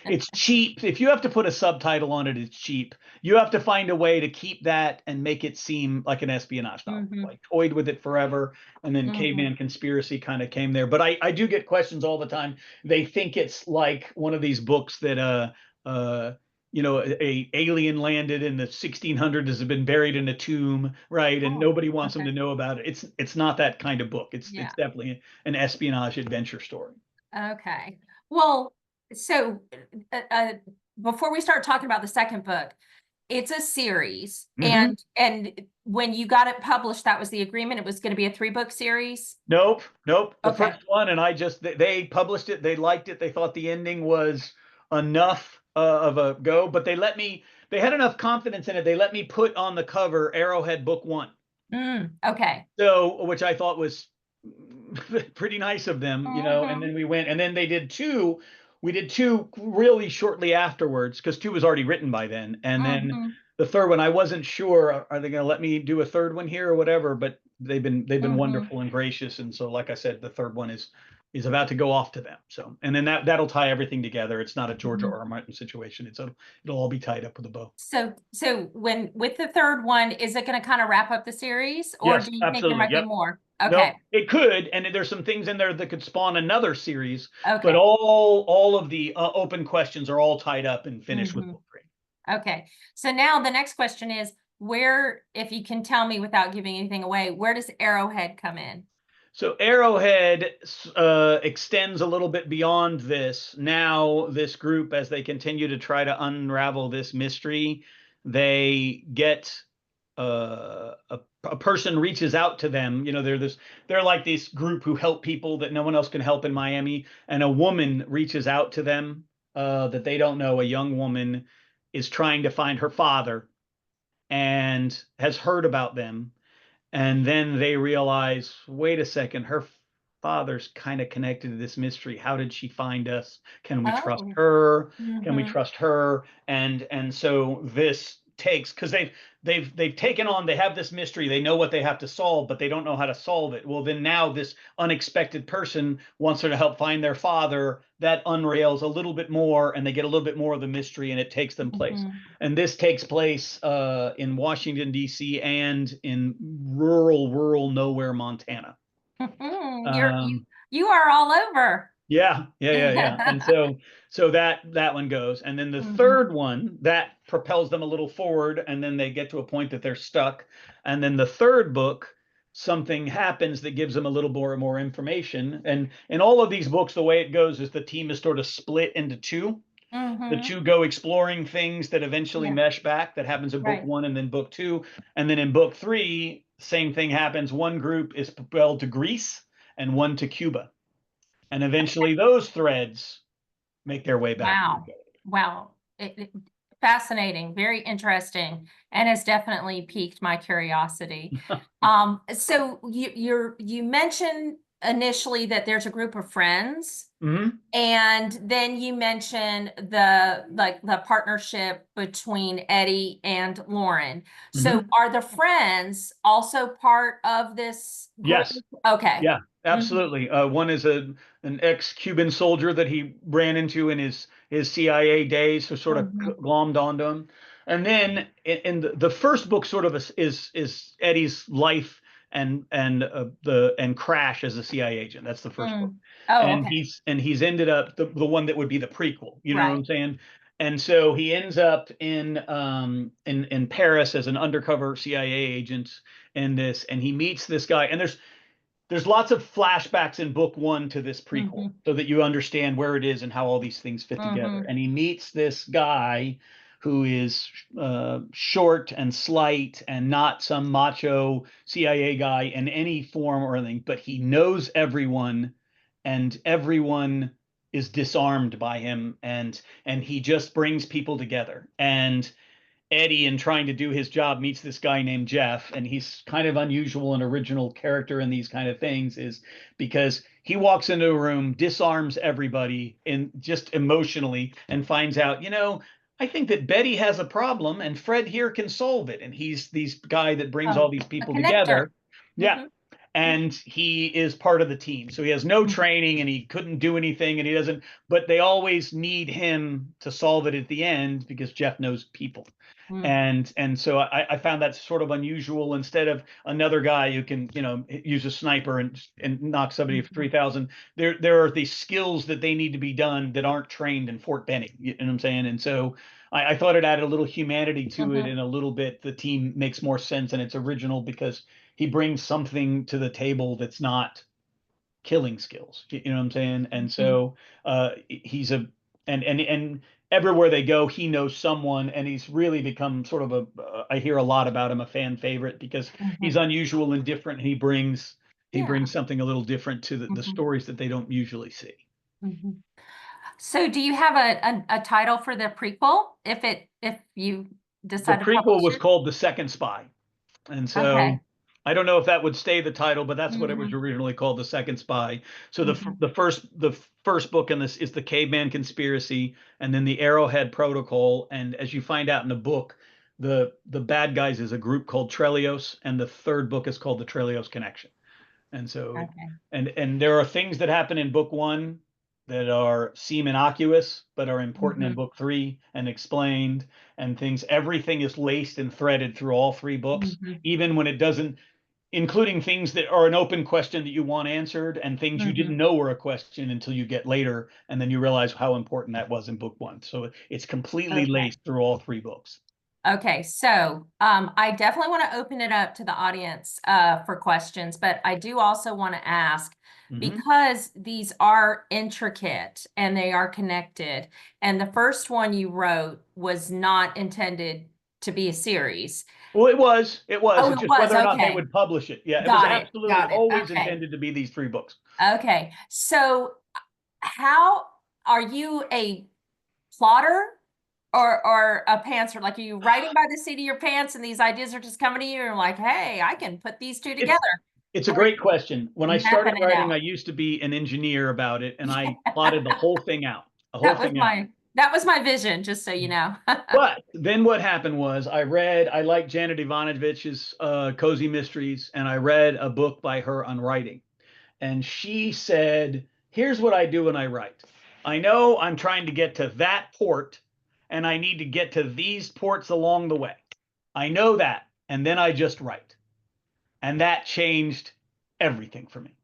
it's cheap. If you have to put a subtitle on it, it's cheap. You have to find a way to keep that and make it seem like an espionage novel. Like toyed with it forever. And then Caveman Conspiracy kind of came there. But I do get questions all the time. They think it's like one of these books that a alien landed in the 1600s, has been buried in a tomb, right? And nobody wants them to know about it. It's not that kind of book. It's definitely an espionage adventure story. Okay. Well, so before we start talking about the second book, it's a series. Mhm. And when you got it published, that was the agreement. It was going to be a 3-book series. Nope, nope. The Okay. first one, and they published it. They liked it. They thought the ending was enough of a go, but they had enough confidence in it. They let me put on the cover Arrowhead Book One. Okay. So, which I thought was pretty nice of them, you know. And Mhm. then we went, and then they did two. We did two really shortly afterwards because two was already written by then. And then Mhm. the third one, I wasn't sure, are they going to let me do a third one here or whatever? But they've been Mhm. wonderful and gracious. And so, like I said, the third one is about to go off to them. So, and then that'll tie everything together. It's not a George Mhm. R. R. Martin situation. It'll all be tied up with a bow. So when with the third one, is it going to kind of wrap up the series, or Yes, do you think there absolutely. might be Yep. more? No, Okay. it could, and there's some things in there that could spawn another series, but Okay. all of the open questions are all tied up and finished with Mhm. book three. Okay. So now the next question is, where, if you can tell me without giving anything away, where does Arrowhead come in? So Arrowhead extends a little bit beyond this. Now, this group, as they continue to try to unravel this mystery, they get a person reaches out to them. You know, they're like this group who help people that no one else can help in Miami, and a woman reaches out to them that they don't know. A young woman is trying to find her father and has heard about them, and then they realize, wait a second, her father's kind of connected to this mystery. How did she find us? Can we trust Oh. her? Can we Mhm. trust her? And so this takes, because they've taken on, they have this mystery, they know what they have to solve, but they don't know how to solve it. Well, then now this unexpected person wants her to help find their father. That unrails a little bit more, and they get a little bit more of the mystery, and it takes them place. Mhm. And this takes place in Washington, D.C. and in rural nowhere, Montana. You're Um, you are all over. yeah. And so that one goes. And then the Mhm. third one, that propels them a little forward, and then they get to a point that they're stuck. And then the third book, something happens that gives them a little more information. And in all of these books, the way it goes is the team is sort of split into two. The Mhm. two go exploring things that eventually Yeah. mesh back. That happens in book Right. one and then book two. And then in book three, same thing happens. One group is propelled to Greece and one to Cuba. And eventually those threads make their way back to each Wow. Wow. Fascinating, very interesting, and has definitely piqued my curiosity. other. So you mentioned initially that there's a group of friends, Hmm. and then you mentioned the partnership between Eddie and Lauren. So Hmm. are the friends also part of this group? Yes. Okay. Yeah, Mhm. absolutely. One is an ex-Cuban soldier that he ran into in his CIA days, so sort of Mhm. glommed onto him. And then in the first book, sort of is Eddie's life and Crash as a CIA agent. That's the first book, Oh, and okay. he's ended up the one that would be the prequel. You know what Right. I'm saying? And so he ends up in Paris as an undercover CIA agent in this, and he meets this guy, and there's lots of flashbacks in book one to this prequel Mhm. so that you understand where it is and how all these things fit together. Mhm. And he meets this guy who is short and slight and not some macho CIA guy in any form or anything, but he knows everyone, and everyone is disarmed by him, and he just brings people together. And Eddie, in trying to do his job, meets this guy named Jeff, and he's kind of unusual and original character in these kind of things, is because he walks into a room, disarms everybody, and just emotionally, and finds out, I think that Betty has a problem, and Fred here can solve it, and he's these guy that brings all Oh, these a people connector. together. Yeah, Mhm. and he is part of the team. So he has no Mhm. training and he couldn't do anything and he doesn't, but they always need him to solve it at the end because Jeff knows people. Mhm. And so I found that sort of unusual. Instead of another guy who can, use a sniper and knock somebody for Mhm. 3,000, there are these skills that they need to be done that aren't trained in Fort Benning. You know what I'm saying? And so I thought it added a little humanity to it, Mhm. and a little bit the team makes more sense and it's original because he brings something to the table that's not killing skills. You know what I'm saying? And Mhm. so he's a and everywhere they go, he knows someone, and he's really become sort of I hear a lot about him, a fan favorite, because he's unusual and different. And he Yeah. brings something a little different to the Mhm. stories that they don't usually see. Mhm. So do you have a title for the prequel if you The decide to prequel publish was it? called The Second Spy. And so Okay. I don't know if that would stay the title, but that's what it was Mhm. originally called, The Second Spy. So Mhm. the first book in this is the Caveman Conspiracy, and then the Arrowhead Protocol. And as you find out in the book, the bad guys is a group called Trelios, and the third book is called the Trelios Connection. And so Okay. and there are things that happen in book one that seem innocuous but are important in Mhm. book three and explained, and things, everything is laced and threaded through all three books, Mhm. even when it doesn't, including things that are an open question that you want answered, and things you didn't Mhm. know were a question until you get later, and then you realize how important that was in book one. So it's completely Okay. laced through all three books. Okay, so I definitely want to open it up to the audience for questions, but I do also want to ask, Mhm. because these are intricate and they are connected, and the first one you wrote was not intended to be a series. Well, it was. It was. Oh, It's it just was. whether or not they Okay. would publish it. Yeah, it was Got it. absolutely Got it. always Okay. intended to be these three books. Okay. So how are you a plotter or a pantser? Like, are you writing by the seat of your pants and these ideas are just coming to you and you're like, hey, I can put these two It's together? it's a Or are great question. When I you started mapping it writing, out? I used to be an engineer about it, and I plotted the whole thing out. The whole That was thing out. my vision, just so you know. But then what happened was I like Janet Ivanovich's Cozy Mysteries, and I read a book by her on writing. And she said, here's what I do when I write. I know I'm trying to get to that port, and I need to get to these ports along the way. I know that. And then I just write. And that changed everything for me.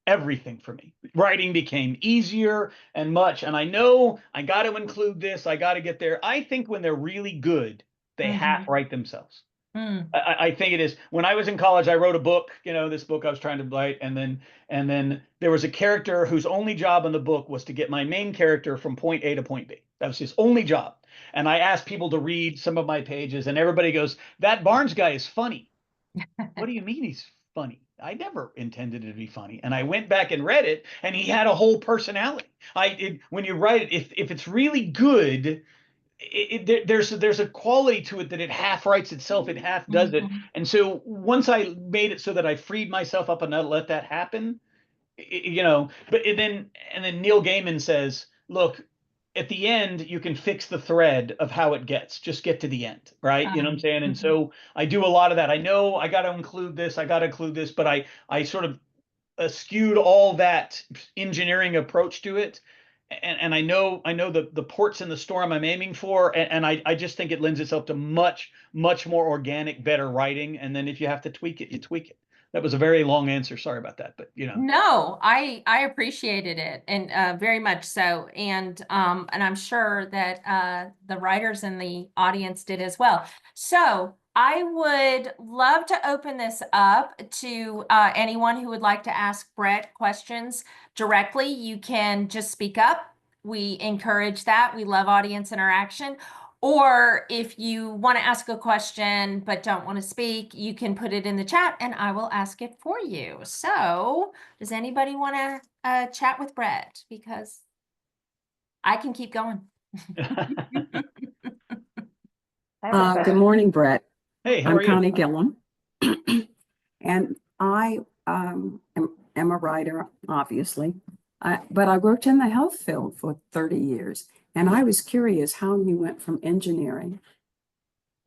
Everything for me. Writing became easier and much. And I know I got to include this. I got to get there. I think when they're really good, they half Mhm. write themselves. Mm. I think it is. When I was in college, I wrote a book, this book I was trying to write, and then there was a character whose only job in the book was to get my main character from point A to point B. That was his only job. And I asked people to read some of my pages, and everybody goes, "That Barnes guy is funny." What do you mean he's funny? I never intended it to be funny. And I went back and read it, and he had a whole personality. When you write it, if it's really good, there's a quality to it that it half writes itself, it half does it. Mhm. And so once I made it so that I freed myself up and not let that happen, but and then Neil Gaiman says, look, at the end you can fix the thread of how it gets. Just get to the end, right? You know what I'm saying? And Mhm. so I do a lot of that. I know I got to include this, I got to include this, but I sort of skewed all that engineering approach to it. And I know the ports in the storm I'm aiming for, and I just think it lends itself to much more organic, better writing. And then if you have to tweak it, you tweak it. That was a very long answer. Sorry about that, but No, I appreciated it, and very much so. And I'm sure that the writers in the audience did as well. So I would love to open this up to anyone who would like to ask Bret questions directly. You can just speak up. We encourage that. We love audience interaction. Or if you want to ask a question but don't want to speak, you can put it in the chat and I will ask it for you. So does anybody want to chat with Bret? Because I can keep going. Good morning, Bret. Hey, how I'm are you? Connie Gillam, and I am a writer, obviously, but I worked in the health field for 30 years, and I was curious how you went from engineering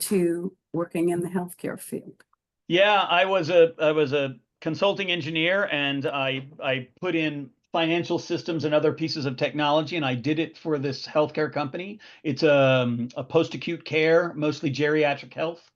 to working in the healthcare field. Yeah, I was a consulting engineer, and I put in financial systems and other pieces of technology, and I did it for this healthcare company. It's a post-acute care, mostly geriatric health,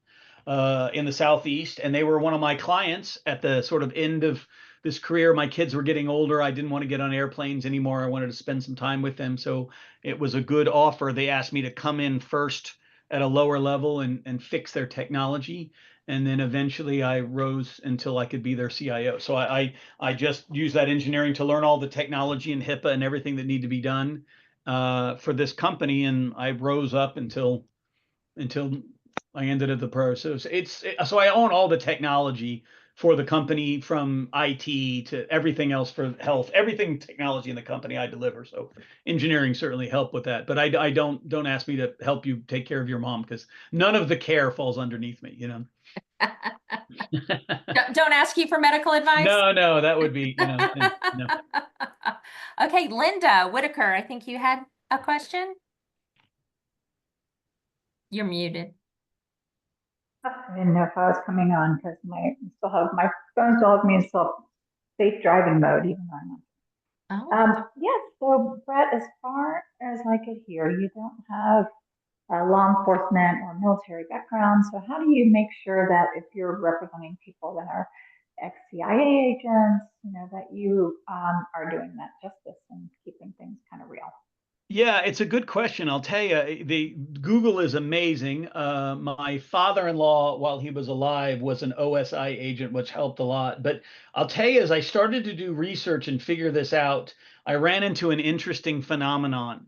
in the Southeast, and they were one of my clients at the sort of end of this career. My kids were getting older. I didn't want to get on airplanes anymore. I wanted to spend some time with them, so it was a good offer. They asked me to come in first at a lower level and fix their technology, and then eventually I rose until I could be their CIO. So I just used that engineering to learn all the technology and HIPAA and everything that need to be done, for this company, and I rose up until I ended at the pro. So so I own all the technology for the company, from IT to everything else for health, everything technology in the company I deliver. So engineering certainly help with that, but I don't ask me to help you take care of your mom, because none of the care falls underneath me, you know. Don't ask you for medical advice. No, that would be, no. Okay, Linda Whitaker, I think you had a question. You're muted. I didn't know if I was coming on because my phone still has me in safe driving mode, even though I'm not. Oh, Yes. So Brett, as far as I could hear, you don't have a law enforcement or military background. So how do you make sure that if you're representing people that are ex-CIA agents, that you are doing that justice and keeping things kind of real? Yeah, it's a good question. I'll tell you, the Google is amazing. My father-in-law, while he was alive, was an OSI agent, which helped a lot. But I'll tell you, as I started to do research and figure this out, I ran into an interesting phenomenon.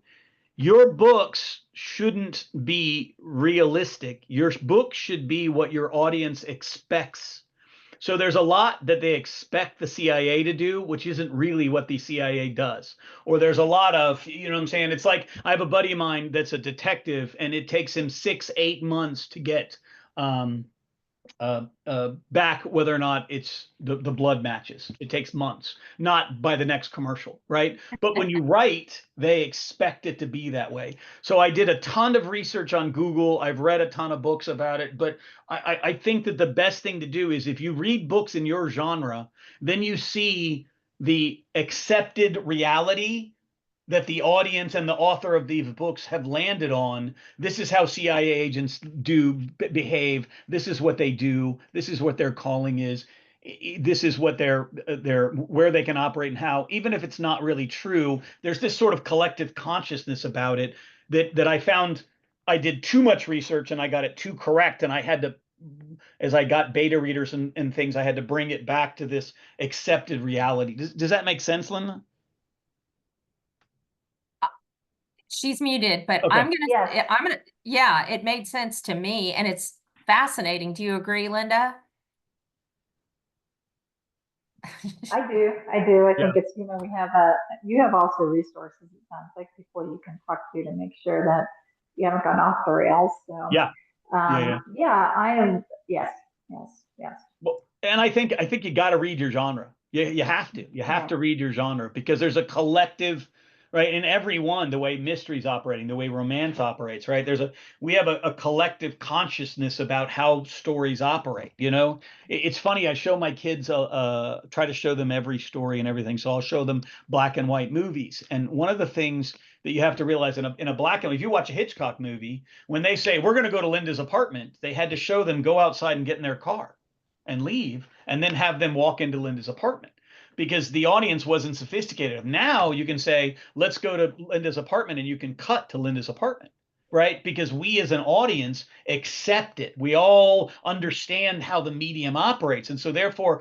Your books shouldn't be realistic. Your book should be what your audience expects. So there's a lot that they expect the CIA to do, which isn't really what the CIA does. Or there's a lot of, you know what I'm saying? It's like, I have a buddy of mine that's a detective, and it takes him 6, 8 months to get back whether or not it's the blood matches. It takes months, not by the next commercial, right? But when you write, they expect it to be that way. So I did a ton of research on Google. I've read a ton of books about it, but I think that the best thing to do is, if you read books in your genre, then you see the accepted reality that the audience and the author of these books have landed on. This is how CIA agents do behave. This is what they do. This is what their calling is. This is what they're where they can operate and how. Even if it's not really true, there's this sort of collective consciousness about it that I found. I did too much research and I got it too correct, and I had to, as I got beta readers and things, I had to bring it back to this accepted reality. Does that make sense, Linda? she's muted, but Okay. Yes. yeah, it made sense to me, and it's fascinating. Do you agree, Linda? I do. I Yeah. think it's, you have also resources, it sounds like, people you can talk to make sure that you haven't gone off the rails. So, Yeah. yeah, I am. Yes, yes, yes. Well, and I think you got to read your genre. You have to. You have to read your genre, because there's a collective, right? In every one, the way mystery's operating, the way romance operates, right? We have a collective consciousness about how stories operate. It's funny. I show my kids, try to show them every story and everything. So I'll show them black and white movies. And one of the things that you have to realize in a black and white, if you watch a Hitchcock movie, when they say we're going to go to Linda's apartment, they had to show them go outside and get in their car and leave, and then have them walk into Linda's apartment, because the audience wasn't sophisticated. Now you can say, let's go to Linda's apartment, and you can cut to Linda's apartment, right? Because we as an audience accept it. We all understand how the medium operates. And so therefore,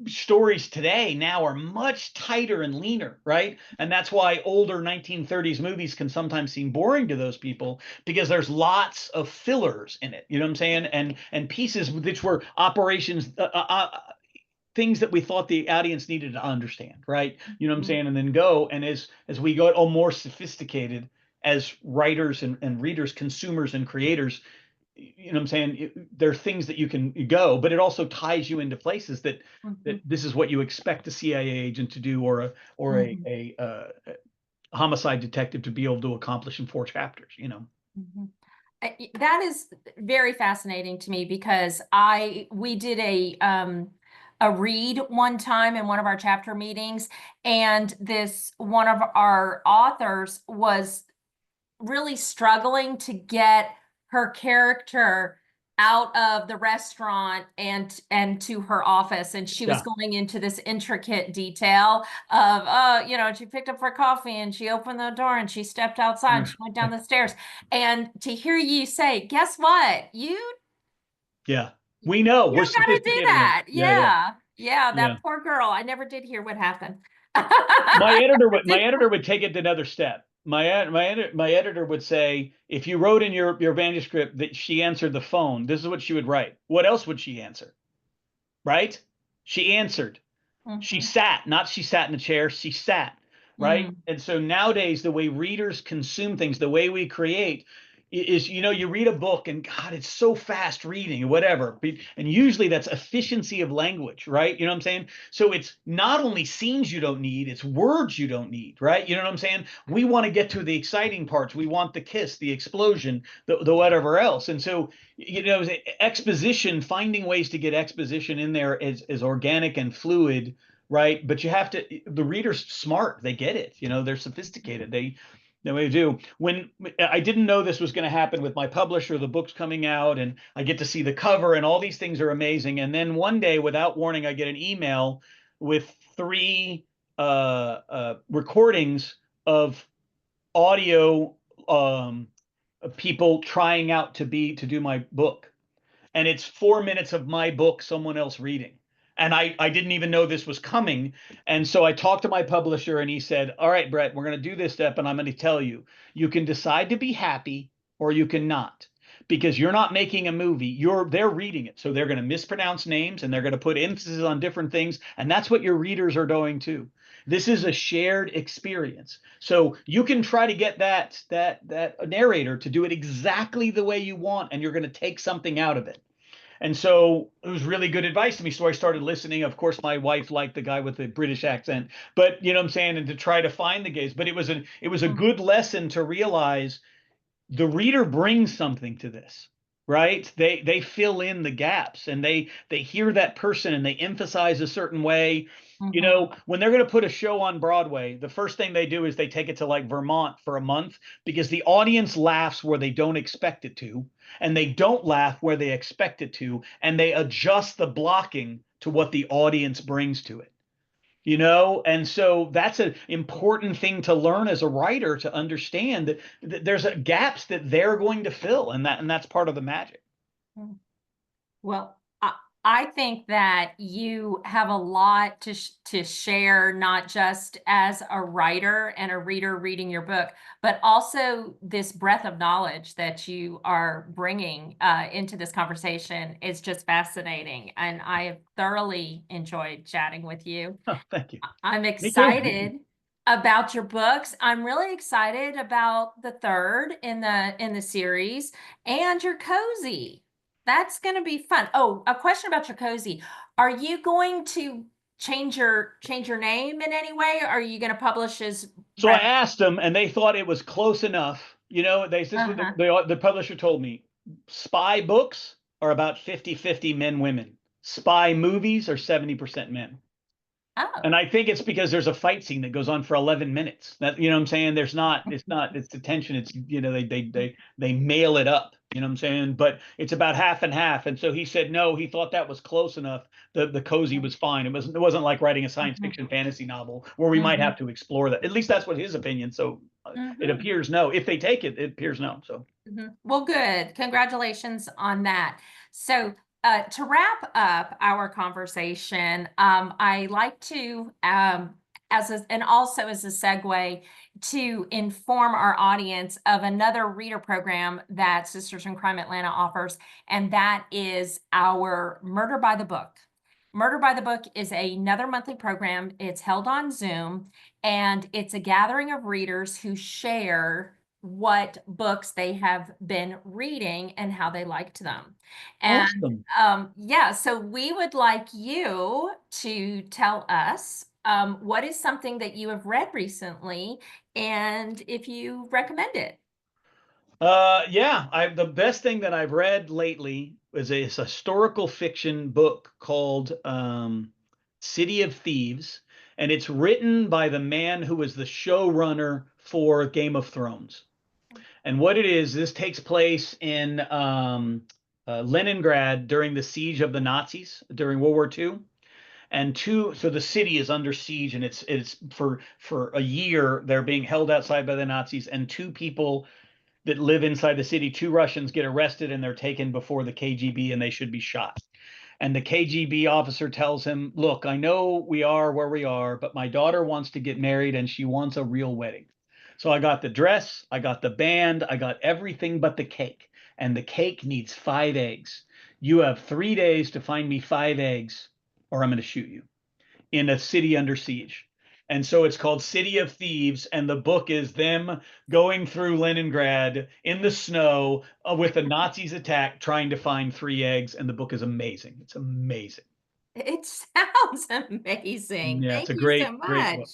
stories today now are much tighter and leaner, right? And that's why older 1930s movies can sometimes seem boring to those people, because there's lots of fillers in it. You know what I'm saying? And pieces which were operations, things that we thought the audience needed to understand, right? You know what I'm saying? And then go, and as we go more sophisticated as writers and readers, consumers and creators, you know what I'm saying? There are things that you can go, but it also ties you into places that this is what you expect a CIA agent to do, or a homicide detective to be able to accomplish in 4 chapters. That is very fascinating to me, because we did a read one time in one of our chapter meetings, and one of our authors was really struggling to get her character out of the restaurant and to her office, and she was going into this intricate detail of she picked up her coffee and she opened the door and she stepped outside and she went down the stairs. And to hear you say, guess what, we know we're gotta do sophisticated that. enough. That poor girl. I never did hear what happened. My editor would take it to another step. my editor would say, if you wrote in your manuscript that she answered the phone, this is what she would write. What else would she answer? Right? She answered. She Mhm. sat, not she sat in the chair, she sat, right? Mm. And so nowadays, the way readers consume things, the way we create is, you read a book and God, it's so fast reading or whatever. And usually that's efficiency of language, right? You know what I'm saying? So it's not only scenes you don't need, it's words you don't need, right? You know what I'm saying? We want to get to the exciting parts. We want the kiss, the explosion, the whatever else. And so, exposition, finding ways to get exposition in there is organic and fluid, right? But you have to, the reader's smart, they get it, they're sophisticated, they do. When I didn't know this was going to happen with my publisher, the book's coming out and I get to see the cover and all these things are amazing. And then one day, without warning, I get an email with 3 recordings of audio, of people trying out to do my book, and it's 4 minutes of my book, someone else reading. And I didn't even know this was coming. And so I talked to my publisher and he said, all right, Bret, we're going to do this step. And I'm going to tell you, you can decide to be happy or you can not, because you're not making a movie. They're reading it. So they're going to mispronounce names and they're going to put emphasis on different things. And that's what your readers are doing too. This is a shared experience. So you can try to get that narrator to do it exactly the way you want, and you're going to take something out of it. And so it was really good advice to me. So I started listening. Of course, my wife liked the guy with the British accent, but you know what I'm saying, and to try to find the gays. But it was a good lesson to realize the reader brings something to this, right? They fill in the gaps, and they hear that person and they emphasize a certain way. When they're going to put a show on Broadway, the first thing they do is they take it to like Vermont for a month, because the audience laughs where they don't expect it to, and they don't laugh where they expect it to, and they adjust the blocking to what the audience brings to it. And so that's an important thing to learn as a writer, to understand that there's gaps that they're going to fill, and that's part of the magic. Well, I think that you have a lot to share, not just as a writer and a reader reading your book, but also this breadth of knowledge that you are bringing into this conversation is just fascinating. And I have thoroughly enjoyed chatting with you. Oh, thank you. I'm Me too. excited about your books. I'm really excited about the third in the series and your cozy. That's going to be fun. Oh, a question about your cozy. Are you going to change your name in any way? Or are you going to publish as So I asked them, and they thought it was close enough. This is what the publisher told me. Spy books are about 50-50 men, women. Spy movies are 70% men. Oh. And I think it's because there's a fight scene that goes on for 11 minutes. That, you know what I'm saying? It's the tension. It's, they mail it up, you know what I'm saying? But it's about half and half. And so he said, no, he thought that was close enough. The cozy was fine. It wasn't like writing a science fiction fantasy novel where we might have to explore that. At least that's what his opinion. So it appears no. If they take it, it appears no. So. Well, good. Congratulations on that. So to wrap up our conversation, I like to, and also as a segue, to inform our audience of another reader program that Sisters in Crime Atlanta offers, and that is our Murder by the Book. Murder by the Book is another monthly program. It's held on Zoom, and it's a gathering of readers who share what books they have been reading and how they liked them. And awesome. So we would like you to tell us what is something that you have read recently and if you recommend it. The best thing that I've read lately is a historical fiction book called City of Thieves, and it's written by the man who was the showrunner for Game of Thrones. And what it is, this takes place in Leningrad during the siege of the Nazis during World War II. So the city is under siege, and it's for a year they're being held outside by the Nazis, and 2 people that live inside the city, 2 Russians, get arrested and they're taken before the KGB and they should be shot. And the KGB officer tells him, look, I know we are where we are, but my daughter wants to get married and she wants a real wedding. So I got the dress, I got the band, I got everything but the cake. And the cake needs 5 eggs. You have 3 days to find me 5 eggs, or I'm going to shoot you in a city under siege. And so it's called City of Thieves, and the book is them going through Leningrad in the snow with the Nazis attack, trying to find 3 eggs. And the book is amazing. It's amazing. It sounds amazing. Yeah, it's Thank a you so great, great much. book.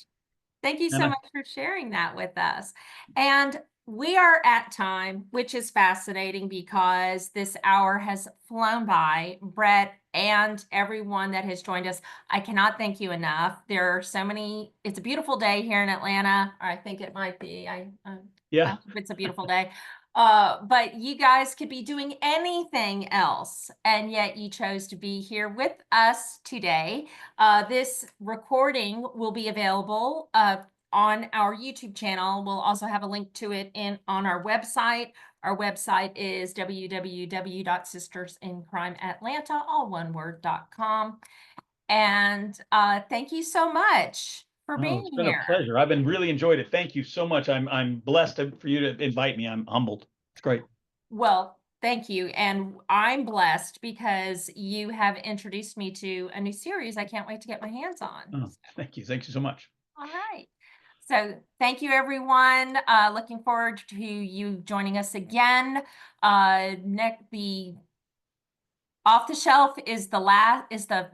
Thank you And so much for sharing that with us. And we are at time, which is fascinating because this hour has flown by. Bret and everyone that has joined us, I cannot thank you enough. There are so many, it's a beautiful day here in Atlanta. I think it might be. I yeah, hope it's a beautiful day. But you guys could be doing anything else, and yet you chose to be here with us today. This recording will be available on our YouTube channel. We'll also have a link to it on our website. Our website is www.sistersincrimeatlanta, all one word.com. And thank you so much for oh, being it's been a here. pleasure. I've been really enjoyed it. Thank you so much. I'm blessed for you to invite me. I'm humbled. It's great. Well, thank you. And I'm blessed because you have introduced me to a new series I can't wait to get my hands on. Oh, thank you. Thank you so much. All right. So thank you, everyone. Looking forward to you joining us again. The Off the Shelf is the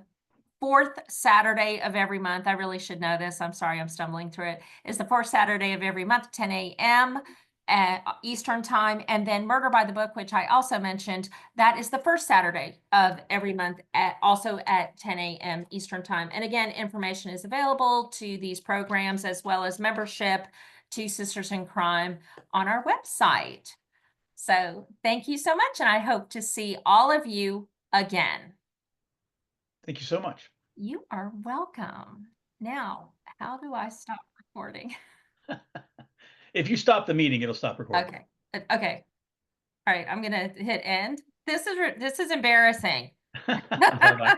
fourth Saturday of every month. I really should know this. I'm sorry, I'm stumbling through it. It's the fourth Saturday of every month, 10 a.m. at Eastern time. And then Murder by the Book, which I also mentioned, that is the first Saturday of every month also at 10 a.m. Eastern time. And again, information is available to these programs as well as membership to Sisters in Crime on our website. So thank you so much. And I hope to see all of you again. Thank you so much. You are welcome. Now, how do I stop recording? If you stop the meeting, it'll stop recording. Okay. Okay. All right. I'm gonna hit end. This is embarrassing. Bye-bye.